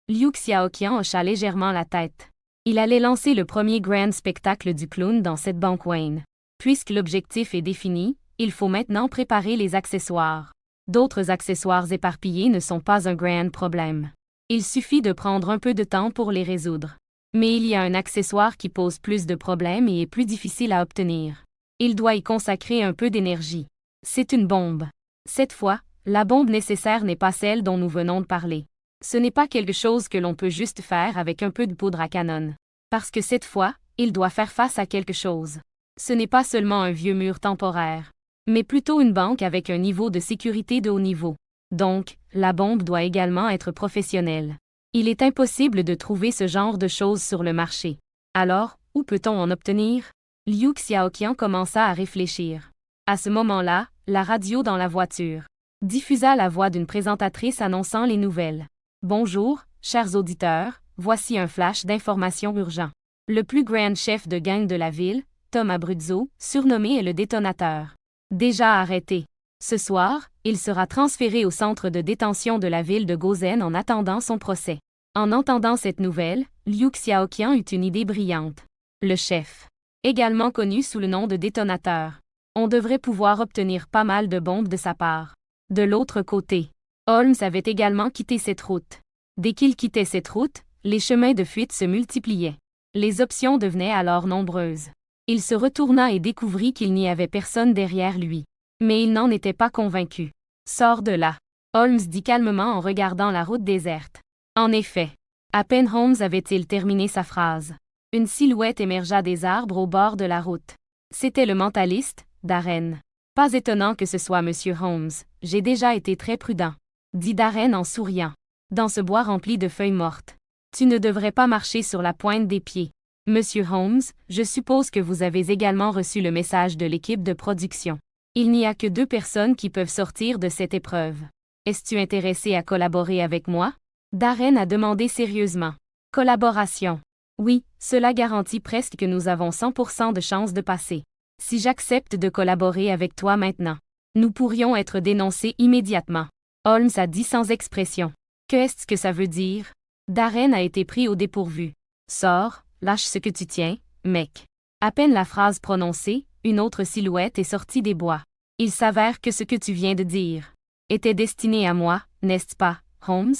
Speaker 1: Liu Xiaoqian hocha légèrement la tête. Il allait lancer le premier grand spectacle du clown dans cette banque Wayne. Puisque l'objectif est défini, il faut maintenant préparer les accessoires. D'autres accessoires éparpillés ne sont pas un grand problème. Il suffit de prendre un peu de temps pour les résoudre. Mais il y a un accessoire qui pose plus de problèmes et est plus difficile à obtenir. Il doit y consacrer un peu d'énergie. C'est une bombe. Cette fois, la bombe nécessaire n'est pas celle dont nous venons de parler. Ce n'est pas quelque chose que l'on peut juste faire avec un peu de poudre à canon. Parce que cette fois, il doit faire face à quelque chose. Ce n'est pas seulement un vieux mur temporaire, mais plutôt une banque avec un niveau de sécurité de haut niveau. Donc, la bombe doit également être professionnelle. Il est impossible de trouver ce genre de choses sur le marché. Alors, Où peut-on en obtenir? Liu Xiaoqian commença à réfléchir. À ce moment-là, la radio dans la voiture diffusa la voix d'une présentatrice annonçant les nouvelles. Bonjour, chers auditeurs, voici un flash d'informations urgent. Le plus grand chef de gang de la ville, Tom Abruzzo, surnommé le détonateur, déjà arrêté. Ce soir, il sera transféré au centre de détention de la ville de Gozen en attendant son procès. En entendant cette nouvelle, Liu Xiaoqian eut une idée brillante. Le chef, également connu sous le nom de détonateur. On devrait pouvoir obtenir pas mal de bombes de sa part. De l'autre côté, Holmes avait également quitté cette route. Dès qu'il quittait cette route, les chemins de fuite se multipliaient. Les options devenaient alors nombreuses. Il se retourna et découvrit qu'il n'y avait personne derrière lui. Mais il n'en était pas convaincu. « Sors de là », Holmes dit calmement en regardant la route déserte. En effet, à peine Holmes avait-il terminé sa phrase. Une silhouette émergea des arbres au bord de la route. C'était le mentaliste, Darren. « Pas étonnant que ce soit Monsieur Holmes, j'ai déjà été très prudent, » dit Darren en souriant. « Dans ce bois rempli de feuilles mortes. Tu ne devrais pas marcher sur la pointe des pieds. Monsieur Holmes, je suppose que vous avez également reçu le message de l'équipe de production. Il n'y a que 2 personnes qui peuvent sortir de cette épreuve. Es-tu intéressé à collaborer avec moi? » Darren a demandé sérieusement. « Collaboration. Oui, cela garantit presque que nous avons 100% de chances de passer. Si j'accepte de collaborer avec toi maintenant, nous pourrions être dénoncés immédiatement. » Holmes a dit sans expression. « Qu'est-ce que ça veut dire? » Darren a été pris au dépourvu. « Sors, lâche ce que tu tiens, mec. » À peine la phrase prononcée, une autre silhouette est sortie des bois. « Il s'avère que ce que tu viens de dire était destiné à moi, n'est-ce pas, Holmes? »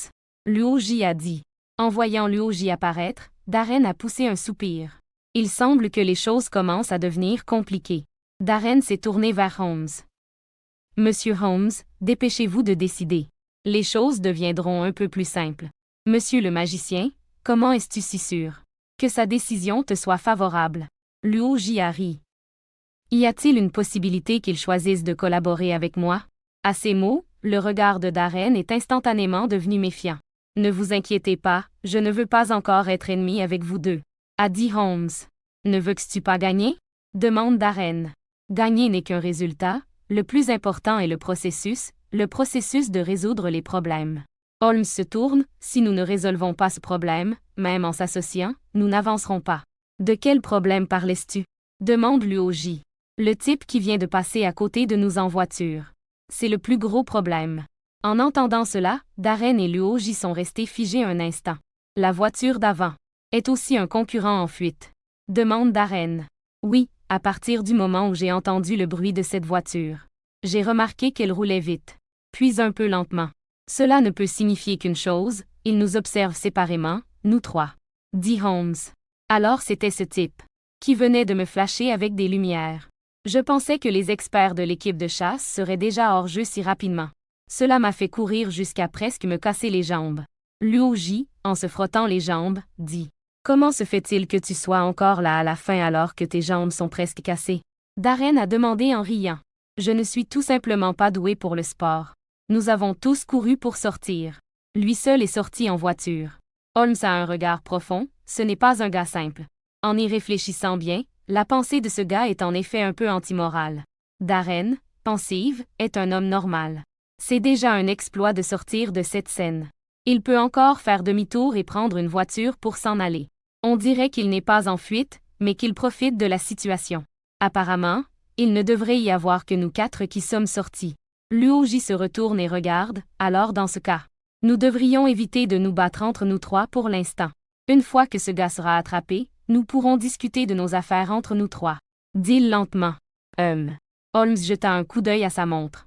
Speaker 1: Luo Ji a dit. En voyant Luo Ji apparaître, Darren a poussé un soupir. Il semble que les choses commencent à devenir compliquées. Darren s'est tourné vers Holmes. « Monsieur Holmes, dépêchez-vous de décider. Les choses deviendront un peu plus simples. Monsieur le magicien, comment es-tu si sûr que sa décision te soit favorable? » Luo Ji a ri. Y a-t-il une possibilité qu'il choisisse de collaborer avec moi? À ces mots, le regard de Darren est instantanément devenu méfiant. Ne vous inquiétez pas, je ne veux pas encore être ennemi avec vous deux, a dit Holmes. Ne veux-tu pas gagner? Demande Darren. Gagner n'est qu'un résultat, le plus important est le processus de résoudre les problèmes. Holmes se tourne, si nous ne résolvons pas ce problème, même en s'associant, nous n'avancerons pas. De quel problème parlais-tu? Demande Luo Ji. Le type qui vient de passer à côté de nous en voiture. C'est le plus gros problème. En entendant cela, Darren et Luo Ji sont restés figés un instant. La voiture d'avant est aussi un concurrent en fuite. Demande Darren. Oui, à partir du moment où j'ai entendu le bruit de cette voiture. J'ai remarqué qu'elle roulait vite, puis un peu lentement. Cela ne peut signifier qu'une chose, il nous observe séparément, nous 3. Dit Holmes. Alors c'était ce type qui venait de me flasher avec des lumières. Je pensais que les experts de l'équipe de chasse seraient déjà hors jeu si rapidement. Cela m'a fait courir jusqu'à presque me casser les jambes. Luo Ji, en se frottant les jambes, dit. Comment se fait-il que tu sois encore là à la fin alors que tes jambes sont presque cassées? Darren a demandé en riant. Je ne suis tout simplement pas doué pour le sport. Nous avons tous couru pour sortir. Lui seul est sorti en voiture. Holmes a un regard profond, ce n'est pas un gars simple. En y réfléchissant bien, la pensée de ce gars est en effet un peu antimorale. Darren, pensive, est un homme normal. C'est déjà un exploit de sortir de cette scène. Il peut encore faire demi-tour et prendre une voiture pour s'en aller. On dirait qu'il n'est pas en fuite, mais qu'il profite de la situation. Apparemment, il ne devrait y avoir que nous 4 qui sommes sortis. Luo Ji se retourne et regarde, alors dans ce cas, nous devrions éviter de nous battre entre nous 3 pour l'instant. Une fois que ce gars sera attrapé, nous pourrons discuter de nos affaires entre nous 3. Dit-il lentement. Holmes jeta un coup d'œil à sa montre.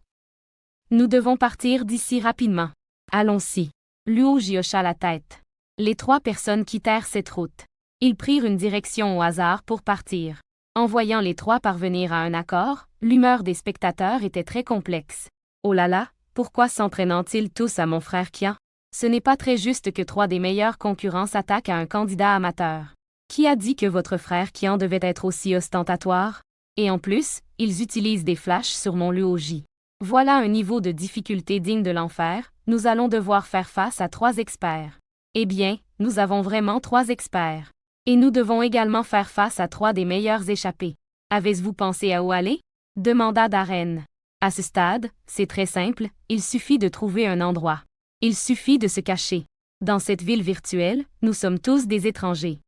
Speaker 1: Nous devons partir d'ici rapidement. Allons-y. Luo Ji hocha la tête. Les 3 personnes quittèrent cette route. Ils prirent une direction au hasard pour partir. En voyant les 3 parvenir à un accord, l'humeur des spectateurs était très complexe. Oh là là, pourquoi s'entraînent-ils tous à mon frère Kian? Ce n'est pas très juste que 3 des meilleurs concurrents s'attaquent à un candidat amateur. Qui a dit que votre frère Kian devait être aussi ostentatoire? Et en plus, ils utilisent des flashs sur mon Luo Ji. Voilà un niveau de difficulté digne de l'enfer, nous allons devoir faire face à 3 experts. Eh bien, nous avons vraiment 3 experts. Et nous devons également faire face à 3 des meilleures échappées. Avez-vous pensé à où aller? Demanda Darren. À ce stade, c'est très simple, il suffit de trouver un endroit. Il suffit de se cacher. Dans cette ville virtuelle, nous sommes tous des étrangers.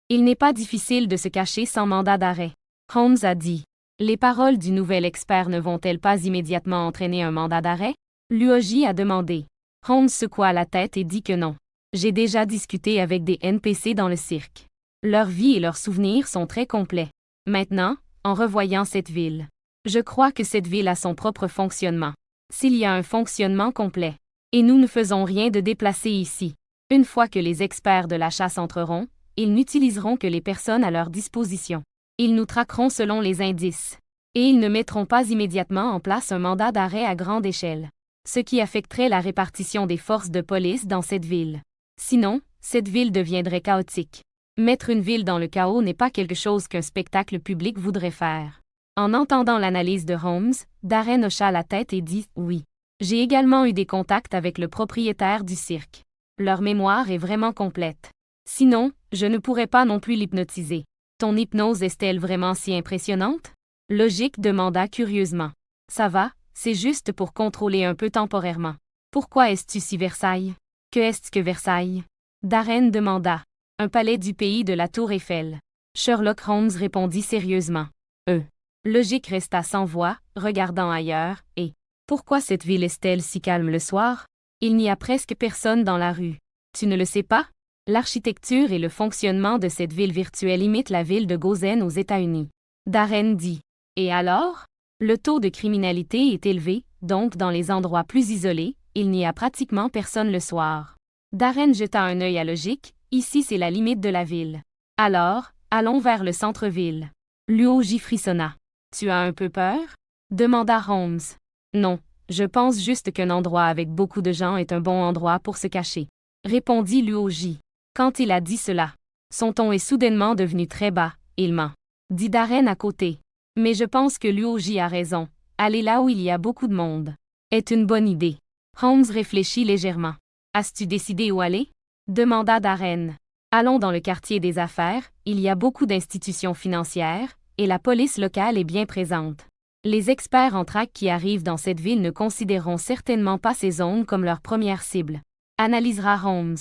Speaker 1: Il n'est pas difficile de se cacher sans mandat d'arrêt. Holmes a dit. Les paroles du nouvel expert ne vont-elles pas immédiatement entraîner un mandat d'arrêt? Luoji a demandé. Holmes secoua la tête et dit que non. J'ai déjà discuté avec des NPC dans le cirque. Leur vie et leurs souvenirs sont très complets. Maintenant, en revoyant cette ville, je crois que cette ville a son propre fonctionnement. S'il y a un fonctionnement complet, et nous ne faisons rien de déplacé ici. Une fois que les experts de la chasse entreront, ils n'utiliseront que les personnes à leur disposition. Ils nous traqueront selon les indices. Et ils ne mettront pas immédiatement en place un mandat d'arrêt à grande échelle, ce qui affecterait la répartition des forces de police dans cette ville. Sinon, cette ville deviendrait chaotique. Mettre une ville dans le chaos n'est pas quelque chose qu'un spectacle public voudrait faire. En entendant l'analyse de Holmes, Darren hocha la tête et dit « Oui. J'ai également eu des contacts avec le propriétaire du cirque. Leur mémoire est vraiment complète. Sinon, je ne pourrais pas non plus l'hypnotiser. Ton hypnose est-elle vraiment si impressionnante? » Logique demanda curieusement. « Ça va, c'est juste pour contrôler un peu temporairement. Pourquoi est-ce si Versailles? Que est-ce que Versailles? » Darren demanda. « Un palais du pays de la Tour Eiffel. » Sherlock Holmes répondit sérieusement. Logique resta sans voix, regardant ailleurs, et « Pourquoi cette ville est-elle si calme le soir? Il n'y a presque personne dans la rue. Tu ne le sais pas? L'architecture et le fonctionnement de cette ville virtuelle imitent la ville de Gozen aux États-Unis. » Darren dit. « Et alors? Le taux de criminalité est élevé, donc dans les endroits plus isolés, il n'y a pratiquement personne le soir. » Darren jeta un œil à Logique. Ici c'est la limite de la ville. Alors, allons vers le centre-ville. Luoji frissonna. Tu as un peu peur? Demanda Holmes. Non, je pense juste qu'un endroit avec beaucoup de gens est un bon endroit pour se cacher. Répondit Luoji. Quand il a dit cela, son ton est soudainement devenu très bas. Il ment. Dit Darren à côté. Mais je pense que Luoji a raison. Aller là où il y a beaucoup de monde est une bonne idée. Holmes réfléchit légèrement. As-tu décidé où aller? Demanda Darren. Allons dans le quartier des affaires, il y a beaucoup d'institutions financières, et la police locale est bien présente. Les experts en traque qui arrivent dans cette ville ne considéreront certainement pas ces zones comme leur première cible. Analysera Holmes.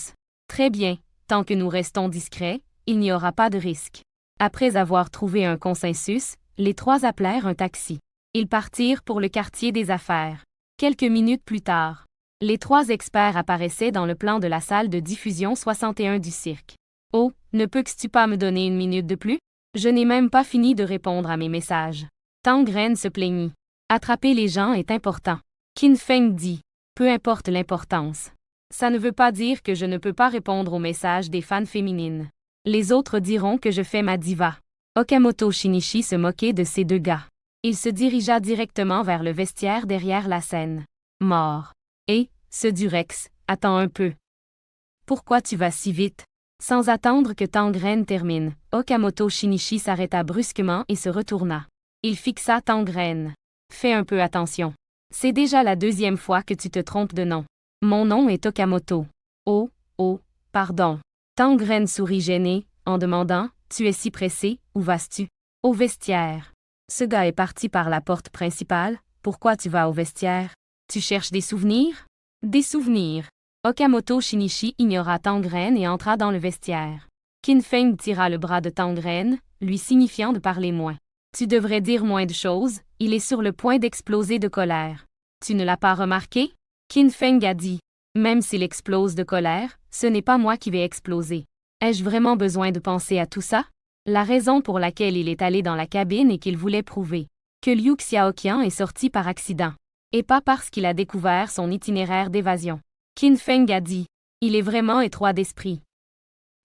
Speaker 1: Très bien, tant que nous restons discrets, il n'y aura pas de risque. Après avoir trouvé un consensus, les 3 appelèrent un taxi. Ils partirent pour le quartier des affaires. Quelques minutes plus tard, les 3 experts apparaissaient dans le plan de la salle de diffusion 61 du cirque. « Oh, ne peux-tu pas me donner une minute de plus? Je n'ai même pas fini de répondre à mes messages. » Tangren se plaignit. « Attraper les gens est important. » Qin Feng dit. « Peu importe l'importance. Ça ne veut pas dire que je ne peux pas répondre aux messages des fans féminines. Les autres diront que je fais ma diva. » Okamoto Shinichi se moquait de ces 2 gars. Il se dirigea directement vers le vestiaire derrière la scène. Mort. Et, ce Durex, attends un peu. Pourquoi tu vas si vite? Sans attendre que Tangren termine, Okamoto Shinichi s'arrêta brusquement et se retourna. Il fixa Tangren. Fais un peu attention. C'est déjà la 2e fois que tu te trompes de nom. Mon nom est Okamoto. Oh, pardon. Tangren sourit gêné, en demandant, tu es si pressé, où vas-tu? Au vestiaire. Ce gars est parti par la porte principale, pourquoi tu vas au vestiaire? Tu cherches des souvenirs? Des souvenirs. Okamoto Shinichi ignora Tangren et entra dans le vestiaire. Qin Feng tira le bras de Tangren, lui signifiant de parler moins. Tu devrais dire moins de choses, il est sur le point d'exploser de colère. Tu ne l'as pas remarqué? Qin Feng a dit. Même s'il explose de colère, ce n'est pas moi qui vais exploser. Ai-je vraiment besoin de penser à tout ça? La raison pour laquelle il est allé dans la cabine est qu'il voulait prouver que Liu Xiaoqian est sorti par accident. Et pas parce qu'il a découvert son itinéraire d'évasion. Qin Feng a dit. Il est vraiment étroit d'esprit.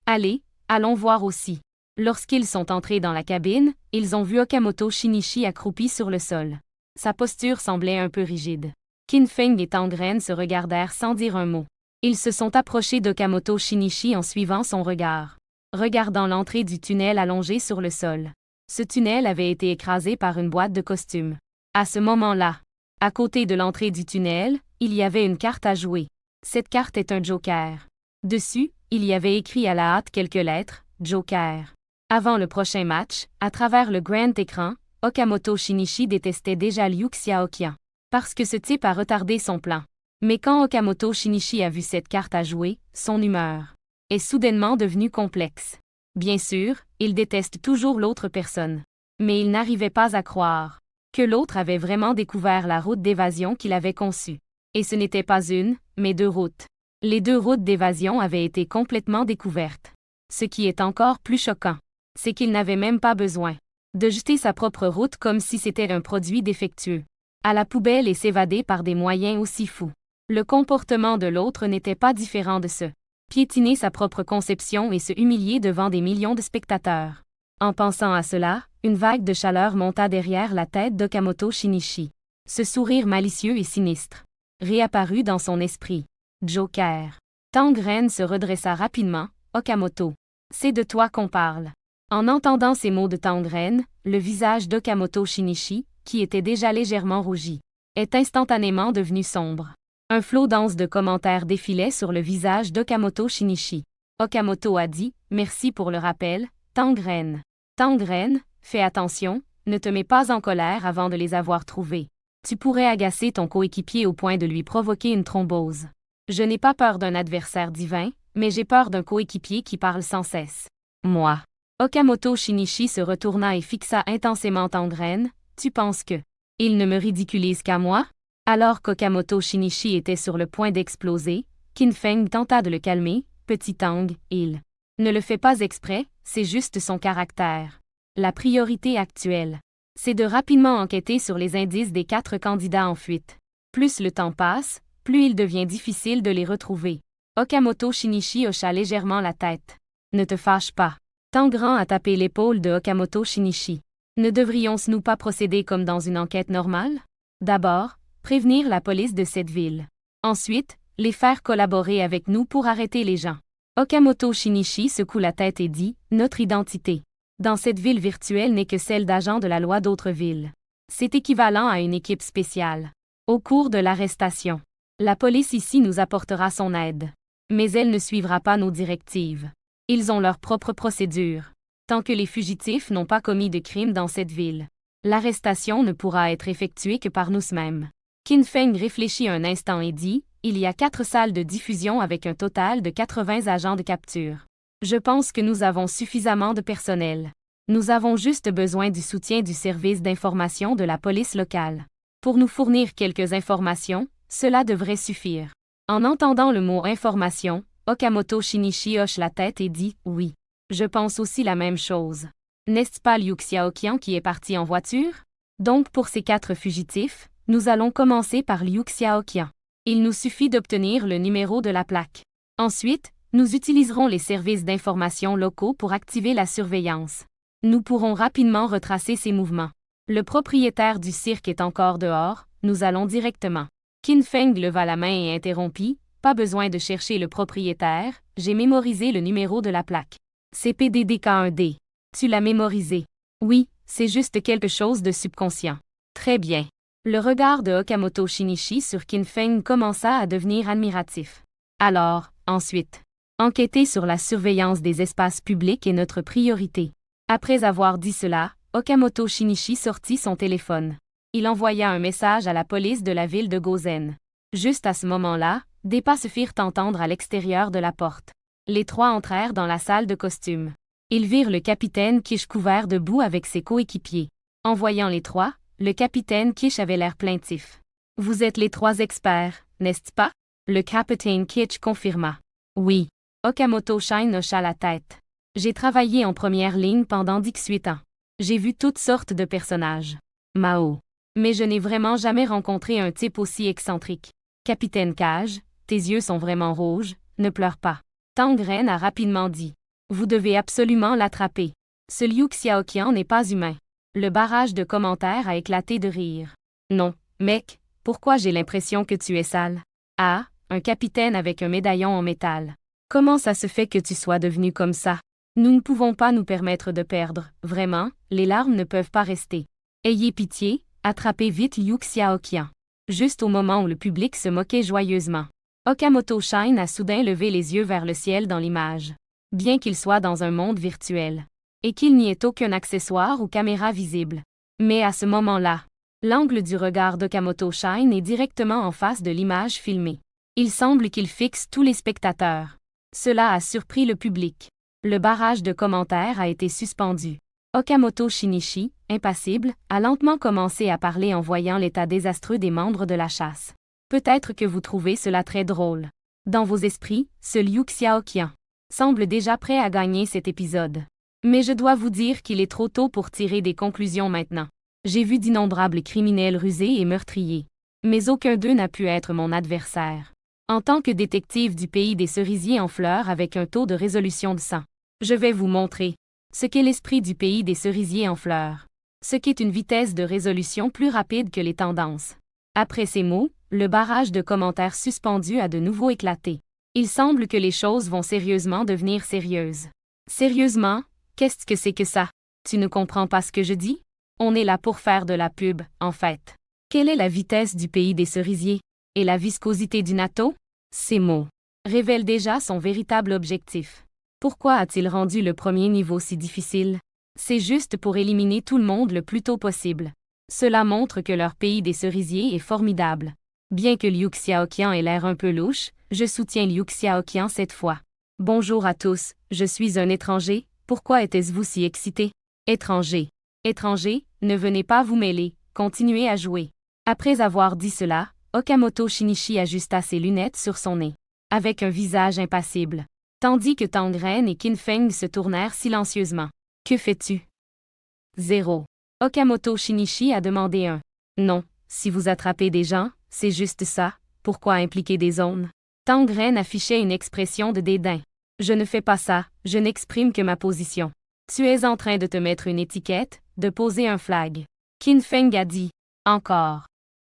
Speaker 1: Allez, allons voir aussi. Lorsqu'ils sont entrés dans la cabine, ils ont vu Okamoto Shinichi accroupi sur le sol. Sa posture semblait un peu rigide. Qin Feng et Tangren se regardèrent sans dire un mot. Ils se sont approchés d'Okamoto Shinichi en suivant son regard. Regardant l'entrée du tunnel allongé sur le sol. Ce tunnel avait été écrasé par une boîte de costumes. À ce moment-là, à côté de l'entrée du tunnel, il y avait une carte à jouer. Cette carte est un joker. Dessus, il y avait écrit à la hâte quelques lettres, Joker. Avant le prochain match, à travers le grand écran, Okamoto Shinichi détestait déjà Liu Xiaoqian. Parce que ce type a retardé son plan. Mais quand Okamoto Shinichi a vu cette carte à jouer, son humeur est soudainement devenue complexe. Bien sûr, il déteste toujours l'autre personne. Mais il n'arrivait pas à croire que l'autre avait vraiment découvert la route d'évasion qu'il avait conçue. Et ce n'était pas une, mais deux routes. Les deux routes d'évasion avaient été complètement découvertes. Ce qui est encore plus choquant, c'est qu'il n'avait même pas besoin de jeter sa propre route comme si c'était un produit défectueux à la poubelle et s'évader par des moyens aussi fous. Le comportement de l'autre n'était pas différent de ce piétiner sa propre conception et se humilier devant des millions de spectateurs. En pensant à cela, une vague de chaleur monta derrière la tête d'Okamoto Shinichi. Ce sourire malicieux et sinistre réapparut dans son esprit. Joker. Tangren se redressa rapidement. Okamoto. C'est de toi qu'on parle. En entendant ces mots de Tangren, le visage d'Okamoto Shinichi, qui était déjà légèrement rougi, est instantanément devenu sombre. Un flot dense de commentaires défilait sur le visage d'Okamoto Shinichi. Okamoto a dit « Merci pour le rappel, Tangren. Tangren, fais attention, ne te mets pas en colère avant de les avoir trouvés. Tu pourrais agacer ton coéquipier au point de lui provoquer une thrombose. Je n'ai pas peur d'un adversaire divin, mais j'ai peur d'un coéquipier qui parle sans cesse. Moi. » Okamoto Shinichi se retourna et fixa intensément Tangren. « Tu penses que il ne me ridiculise qu'à moi? » Alors qu'Okamoto Shinichi était sur le point d'exploser, Qin Feng tenta de le calmer. « Petit Tang, il ne le fait pas exprès, c'est juste son caractère. La priorité actuelle, c'est de rapidement enquêter sur les indices des 4 candidats en fuite. Plus le temps passe, plus il devient difficile de les retrouver. » Okamoto Shinichi hocha légèrement la tête. « Ne te fâche pas. » Tangren a tapé l'épaule de Okamoto Shinichi. « Ne devrions-nous pas procéder comme dans une enquête normale? D'abord, prévenir la police de cette ville. Ensuite, les faire collaborer avec nous pour arrêter les gens. » Okamoto Shinichi secoue la tête et dit « Notre identité dans cette ville virtuelle n'est que celle d'agents de la loi d'autres villes. C'est équivalent à une équipe spéciale. Au cours de l'arrestation, la police ici nous apportera son aide. Mais elle ne suivra pas nos directives. Ils ont leur propre procédure. Tant que les fugitifs n'ont pas commis de crime dans cette ville, l'arrestation ne pourra être effectuée que par nous-mêmes. » Qin Feng réfléchit un instant et dit « Il y a 4 salles de diffusion avec un total de 80 agents de capture. Je pense que nous avons suffisamment de personnel. Nous avons juste besoin du soutien du service d'information de la police locale. Pour nous fournir quelques informations, cela devrait suffire. » En entendant le mot « information », Okamoto Shinichi hoche la tête et dit « Oui. Je pense aussi la même chose. N'est-ce pas Liu Xiaoqian qui est parti en voiture? Donc pour ces 4 fugitifs, nous allons commencer par Liu Xiaoqian. Il nous suffit d'obtenir le numéro de la plaque. Ensuite, nous utiliserons les services d'information locaux pour activer la surveillance. Nous pourrons rapidement retracer ses mouvements. Le propriétaire du cirque est encore dehors, nous allons directement. » Qin Feng leva la main et interrompit. « Pas besoin de chercher le propriétaire, j'ai mémorisé le numéro de la plaque. C'est PDDK1D. Tu l'as mémorisé. Oui, c'est juste quelque chose de subconscient. Très bien. » Le regard de Okamoto Shinichi sur Qin Feng commença à devenir admiratif. Alors, ensuite, enquêter sur la surveillance des espaces publics est notre priorité. Après avoir dit cela, Okamoto Shinichi sortit son téléphone. Il envoya un message à la police de la ville de Gozen. Juste à ce moment-là, des pas se firent entendre à l'extérieur de la porte. Les 3 entrèrent dans la salle de costume. Ils virent le capitaine Kish couvert de boue avec ses coéquipiers. En voyant les 3, le capitaine Kish avait l'air plaintif. « Vous êtes les 3 experts, n'est-ce pas? » Le capitaine Kish confirma. « Oui. » Okamoto Shine hocha la tête. « J'ai travaillé en première ligne pendant 18 ans. J'ai vu toutes sortes de personnages. Mao. Mais je n'ai vraiment jamais rencontré un type aussi excentrique. Capitaine Cage, tes yeux sont vraiment rouges, ne pleure pas. » Tangren a rapidement dit. « Vous devez absolument l'attraper. Ce Liu Xiaoqian n'est pas humain. » Le barrage de commentaires a éclaté de rire. « Non, mec, pourquoi j'ai l'impression que tu es sale? Ah, un capitaine avec un médaillon en métal. Comment ça se fait que tu sois devenu comme ça? Nous ne pouvons pas nous permettre de perdre, vraiment, les larmes ne peuvent pas rester. Ayez pitié, attrapez vite Liu Xiaoqian. » Juste au moment où le public se moquait joyeusement, Okamoto Shine a soudain levé les yeux vers le ciel dans l'image. bien qu'il soit dans un monde virtuel, et qu'il n'y ait aucun accessoire ou caméra visible. Mais à ce moment-là, l'angle du regard d'Okamoto Shine est directement en face de l'image filmée. Il semble qu'il fixe tous les spectateurs. Cela a surpris le public. Le barrage de commentaires a été suspendu. Okamoto Shinichi, impassible, a lentement commencé à parler en voyant l'état désastreux des membres de la chasse. Peut-être que vous trouvez cela très drôle. Dans vos esprits, ce Liu Xiaoqian semble déjà prêt à gagner cet épisode. Mais je dois vous dire qu'il est trop tôt pour tirer des conclusions maintenant. J'ai vu d'innombrables criminels rusés et meurtriers. Mais aucun d'eux n'a pu être mon adversaire. En tant que détective du pays des cerisiers en fleurs avec un taux de résolution de 100, je vais vous montrer ce qu'est l'esprit du pays des cerisiers en fleurs. Ce qu'est une vitesse de résolution plus rapide que les tendances. Après ces mots, le barrage de commentaires suspendus a de nouveau éclaté. Il semble que les choses vont sérieusement devenir sérieuses. Sérieusement? Qu'est-ce que c'est que ça? Tu ne comprends pas ce que je dis? On est là pour faire de la pub, en fait. Quelle est la vitesse du pays des cerisiers? Et la viscosité du natto? Ces mots révèlent déjà son véritable objectif. Pourquoi a-t-il rendu le premier niveau si difficile? C'est juste pour éliminer tout le monde le plus tôt possible. Cela montre que leur pays des cerisiers est formidable. Bien que Liu Xiaoqian ait l'air un peu louche, je soutiens Liu Xiaoqian cette fois. Bonjour à tous, je suis un étranger, pourquoi êtes-vous si excité? Étranger. Étranger, ne venez pas vous mêler, continuez à jouer. Après avoir dit cela, Okamoto Shinichi ajusta ses lunettes sur son nez, avec un visage impassible. Tandis que Tang Ren et Qin Feng se tournèrent silencieusement. Que fais-tu? 0. Okamoto Shinichi a demandé un. Non, si vous attrapez des gens, c'est juste ça, pourquoi impliquer des zones? Tang Ren affichait une expression de dédain. Je ne fais pas ça, je n'exprime que ma position. Tu es en train de te mettre une étiquette, de poser un flag. Qin Feng a dit. Encore.